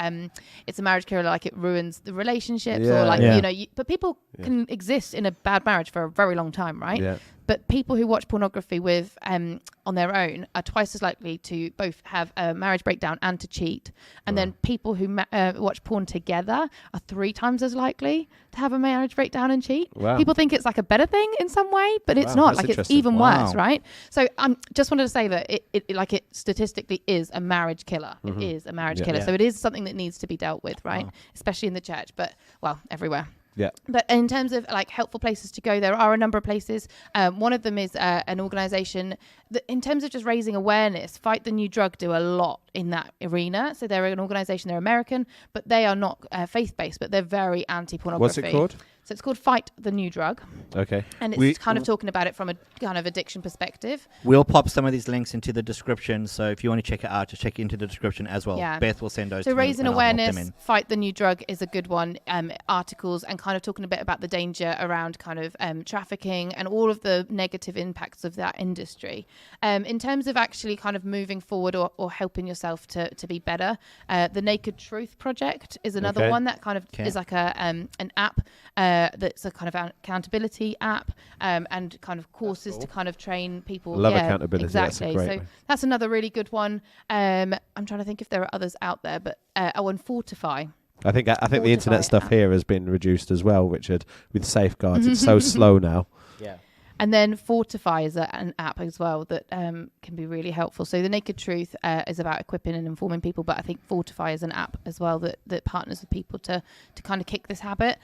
it's a marriage killer, like it ruins the relationships or like, but people can exist in a bad marriage for a very long time, right? Yeah. But people who watch pornography with on their own are twice as likely to both have a marriage breakdown and to cheat. And then people who watch porn together are 3 times as likely to have a marriage breakdown and cheat. Wow. People think it's like a better thing in some way, but it's not. Like it's even worse, right? So I just wanted to say that it statistically is a marriage killer. It is a marriage killer. So it is something that needs to be dealt with, right? Especially in the church, but everywhere. Yeah. But in terms of like helpful places to go, there are a number of places. One of them is an organisation that, in terms of just raising awareness, Fight the New Drug do a lot in that arena. So they're an organisation, they're American, but they are not faith-based, but they're very anti-pornography. What's it called? So it's called Fight the New Drug. Okay. And it's kind of talking about it from a kind of addiction perspective. We'll pop some of these links into the description. So if you want to check it out, just check into the description as well. Yeah. Beth will send those to me. So raising awareness, Fight the New Drug is a good one. Articles and kind of talking a bit about the danger around kind of trafficking and all of the negative impacts of that industry. In terms of actually kind of moving forward or helping yourself to be better, the Naked Truth Project is another one that kind of is like an app that's a kind of accountability app and kind of courses to kind of train people. Love accountability. Exactly. That's so that's another really good one. I'm trying to think if there are others out there, but and Fortify. I think the internet stuff here has been reduced as well, Richard, with safeguards. It's so slow now. Yeah. And then Fortify is an app as well that can be really helpful. So the Naked Truth is about equipping and informing people, but I think Fortify is an app as well that partners with people to kind of kick this habit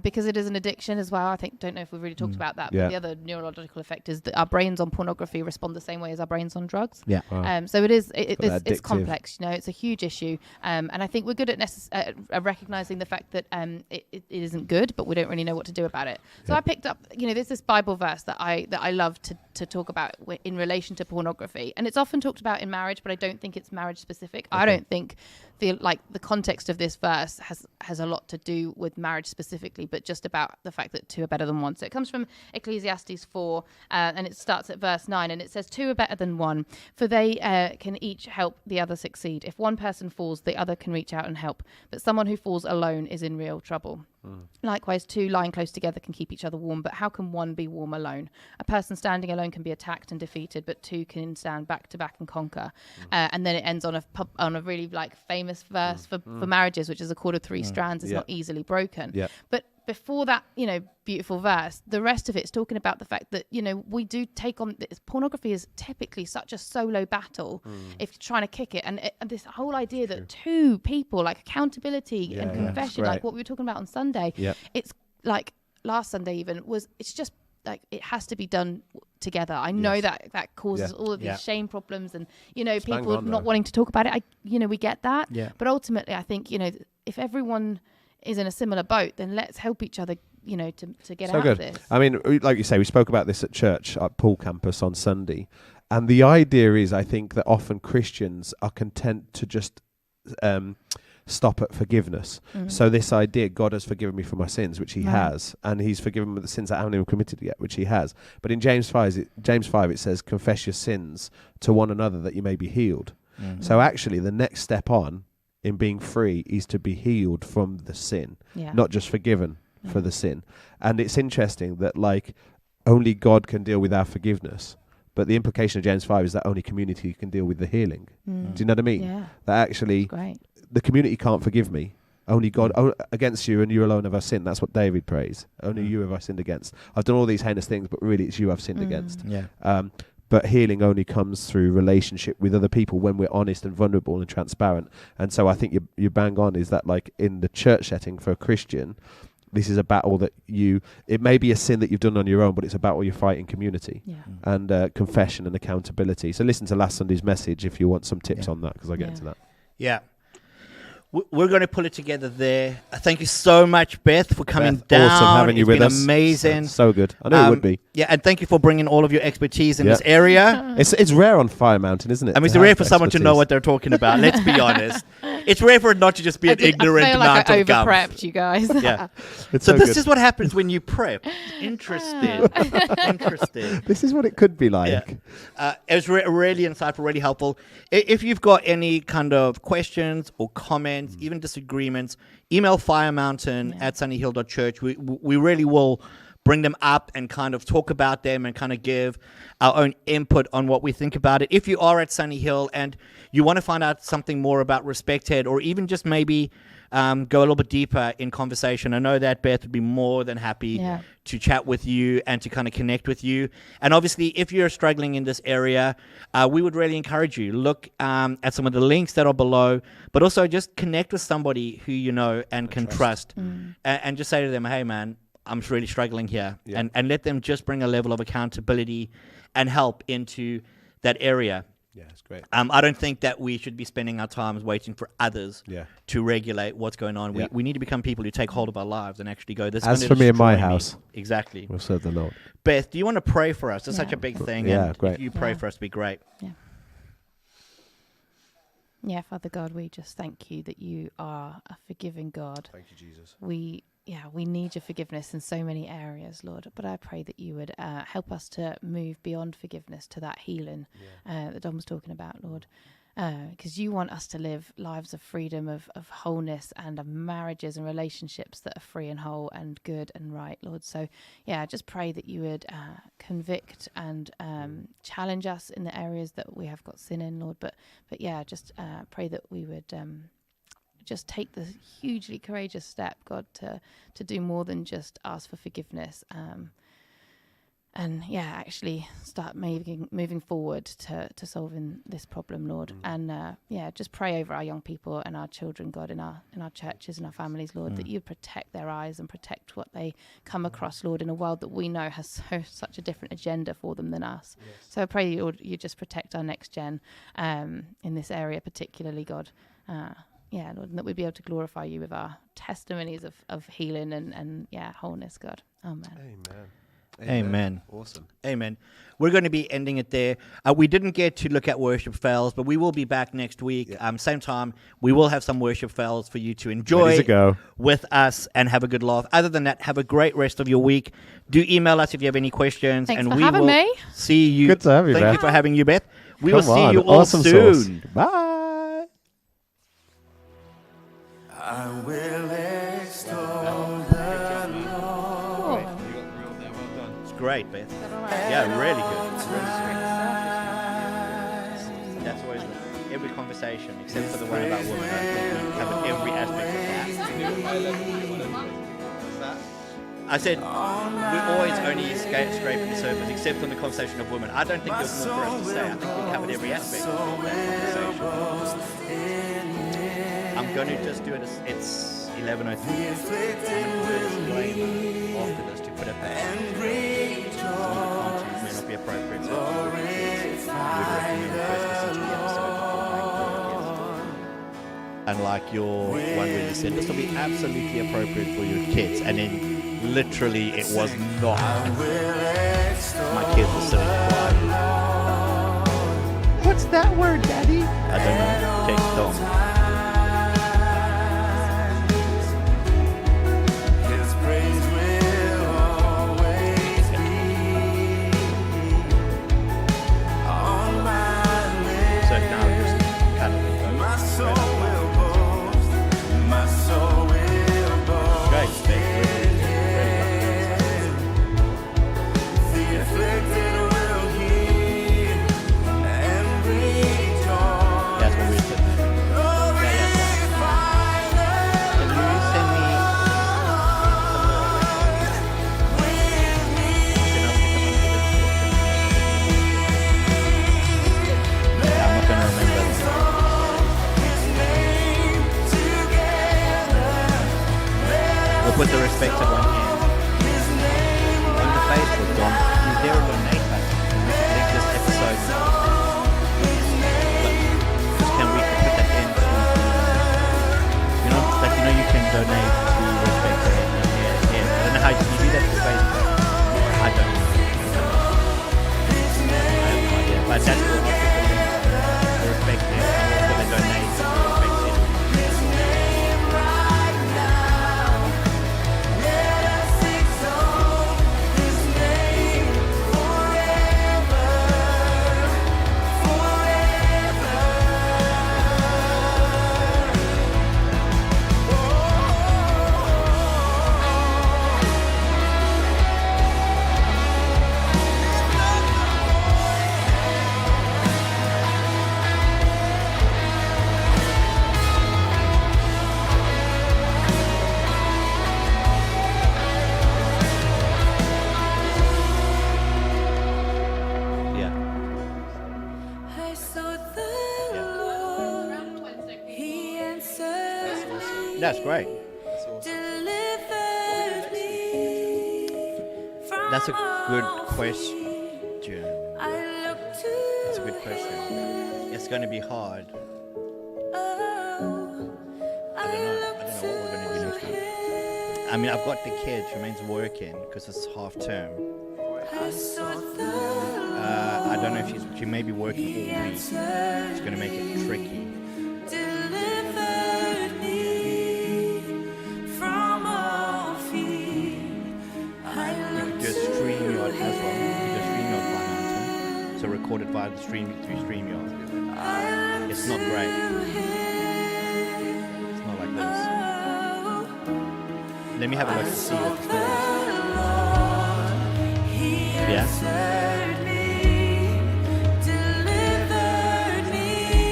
because it is an addiction as well. Don't know if we've really talked about that, but the other neurological effect is that our brains on pornography respond the same way as our brains on drugs. Yeah. Wow. So it's complex. It's a huge issue, and I think we're good at recognizing the fact that it isn't good, but we don't really know what to do about it. So I picked up, there's this Bible verse that I love to talk about in relation to pornography, and it's often talked about in marriage, but I don't think it's marriage specific. I don't think feel like the context of this verse has a lot to do with marriage specifically, but just about the fact that two are better than one. So it comes from Ecclesiastes 4, and it starts at verse 9, and it says, 2 are better than one, for they can each help the other succeed. If one person falls, the other can reach out and help, but someone who falls alone is in real trouble. Likewise, 2 lying close together can keep each other warm, but how can one be warm alone? A person standing alone can be attacked and defeated, but 2 can stand back to back and conquer. And then it ends on a really like famous verse for marriages, which is a cord of 3 strands is not easily broken. But before that, beautiful verse, the rest of it's talking about the fact that, we do take on this. Pornography is typically such a solo battle if you're trying to kick it. And this whole idea that 2 people, like accountability and confession, like what we were talking about on Sunday, it's like last Sunday even, it's just like it has to be done together. I know that causes all of these shame problems and, people not wanting to talk about it. We get that. But ultimately, I think, if everyone is in a similar boat, then let's help each other, to get out of this. I mean, like you say, we spoke about this at church at Paul campus on Sunday, and the idea is, I think, that often Christians are content to just stop at forgiveness. So this idea, God has forgiven me for my sins, which he has, and he's forgiven me the sins that I haven't even committed yet, which he has. But in James 5 it says, confess your sins to one another that you may be healed. So actually the next step on in being free is to be healed from the sin, not just forgiven for the sin. And it's interesting that like only God can deal with our forgiveness, but the implication of James 5 is that only community can deal with the healing. Do you know what I mean? That actually the community can't forgive me. Only God, against you and you alone have I sinned. That's what David prays. Only you have I sinned against. I've done all these heinous things, but really it's you I've sinned against. But healing only comes through relationship with other people when we're honest and vulnerable and transparent. And so I think you bang on is that like in the church setting for a Christian, this is a battle that it may be a sin that you've done on your own, but it's a battle you fight in community and confession and accountability. So listen to last Sunday's message if you want some tips on that, because I get into that. Yeah. We're going to pull it together there. Thank you so much, Beth, for coming down. Awesome having you with us. It's been amazing. So good. I knew it would be. Yeah, and thank you for bringing all of your expertise in this area. It's rare on Fire Mountain, isn't it? I mean, it's rare for someone to know what they're talking about. Let's be honest. It's rare for it not to just be an ignorant I feel amount like of gum. I over-prepped you guys. Yeah. So this is what happens when you prep. Interesting. This is what it could be like. Yeah. It was really insightful, really helpful. If you've got any kind of questions or comments, even disagreements, email firemountain@sunnyhill.church. We really will bring them up and kind of talk about them and kind of give our own input on what we think about it. If you are at Sunny Hill and you want to find out something more about Respected, or even just maybe go a little bit deeper in conversation, I know that Beth would be more than happy to chat with you and to kind of connect with you. And obviously, if you're struggling in this area, we would really encourage you. Look at some of the links that are below, but also just connect with somebody who you know and can trust. And just say to them, hey, man, I'm really struggling here. And let them just bring a level of accountability and help into that area. Yeah, it's great. I don't think that we should be spending our time waiting for others to regulate what's going on. We need to become people who take hold of our lives and actually go, this is as for me and my house. Exactly. We'll serve the Lord. Beth, do you want to pray for us? It's such a big thing. Yeah, and great. If you pray for us, it'd be great. Yeah, Father God, we just thank you that you are a forgiving God. Thank you, Jesus. We need your forgiveness in so many areas, Lord. But I pray that you would help us to move beyond forgiveness to that healing that Don was talking about, Lord. Because you want us to live lives of freedom, of wholeness, and of marriages and relationships that are free and whole and good and right, Lord. So, I just pray that you would convict and challenge us in the areas that we have got sin in, Lord. But just pray that we would just take the hugely courageous step, God, to do more than just ask for forgiveness. And actually start moving forward to solving this problem, Lord. And just pray over our young people and our children, God, in our churches and our families, Lord, that you protect their eyes and protect what they come across, Lord, in a world that we know has such a different agenda for them than us. Yes. So I pray, Lord, you just protect our next gen in this area particularly, God. Lord, and that we'd be able to glorify you with our testimonies of healing and wholeness, God. Amen. Amen. Amen. Awesome. Amen. We're going to be ending it there. We didn't get to look at worship fails, but we will be back next week. Same time, we will have some worship fails for you to enjoy Ready to go. with us and have a good laugh. Other than that, have a great rest of your week. Do email us if you have any questions. Thanks and for we having will me. see you. Good to have you, Thank Beth. you for having you, Beth. We Come will see on, you all awesome soon. sauce. Bye. I will extol It's great, Beth. Yeah, really good. That's always every conversation, except for the one about women. I think we covered every aspect of that. I said we always only scraping the surface, except on the conversation of women. I don't think there's more for us to say. I think we covered every aspect of that conversation. I'm going to just do it. It's 11:03. I'm going to do a disclaimer after this to put it back. It may not be appropriate. So I would recommend first listen to the episode before going forward. And like your one where you said this will be absolutely appropriate for your kids, and then literally it was not. My kids were sitting quiet. What's that word, Daddy? I don't know. Take it on. Put the respected one in. On the Facebook, Don, is there a donate button? Link this episode. Can we put that in? You can donate to respected. Yeah. I don't know how you do that for Facebook. I don't know. I have no idea. But that's what I'll put the link to respected. And we'll put the donate to respected. That's great. That's a good question. That's a good question. It's going to be hard. I don't know what we're going to do next week. I mean, I've got the kid. She remains working because it's half term. I don't know if she may be working all week. It's going to make it tricky. Recorded via the through StreamYard. It's not great. It's not like this. Let me have a look to see what the score is. Yeah.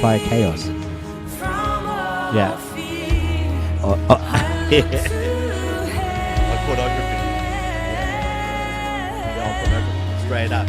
By chaos. Yeah. Pornography. Yeah, pornography. Straight up.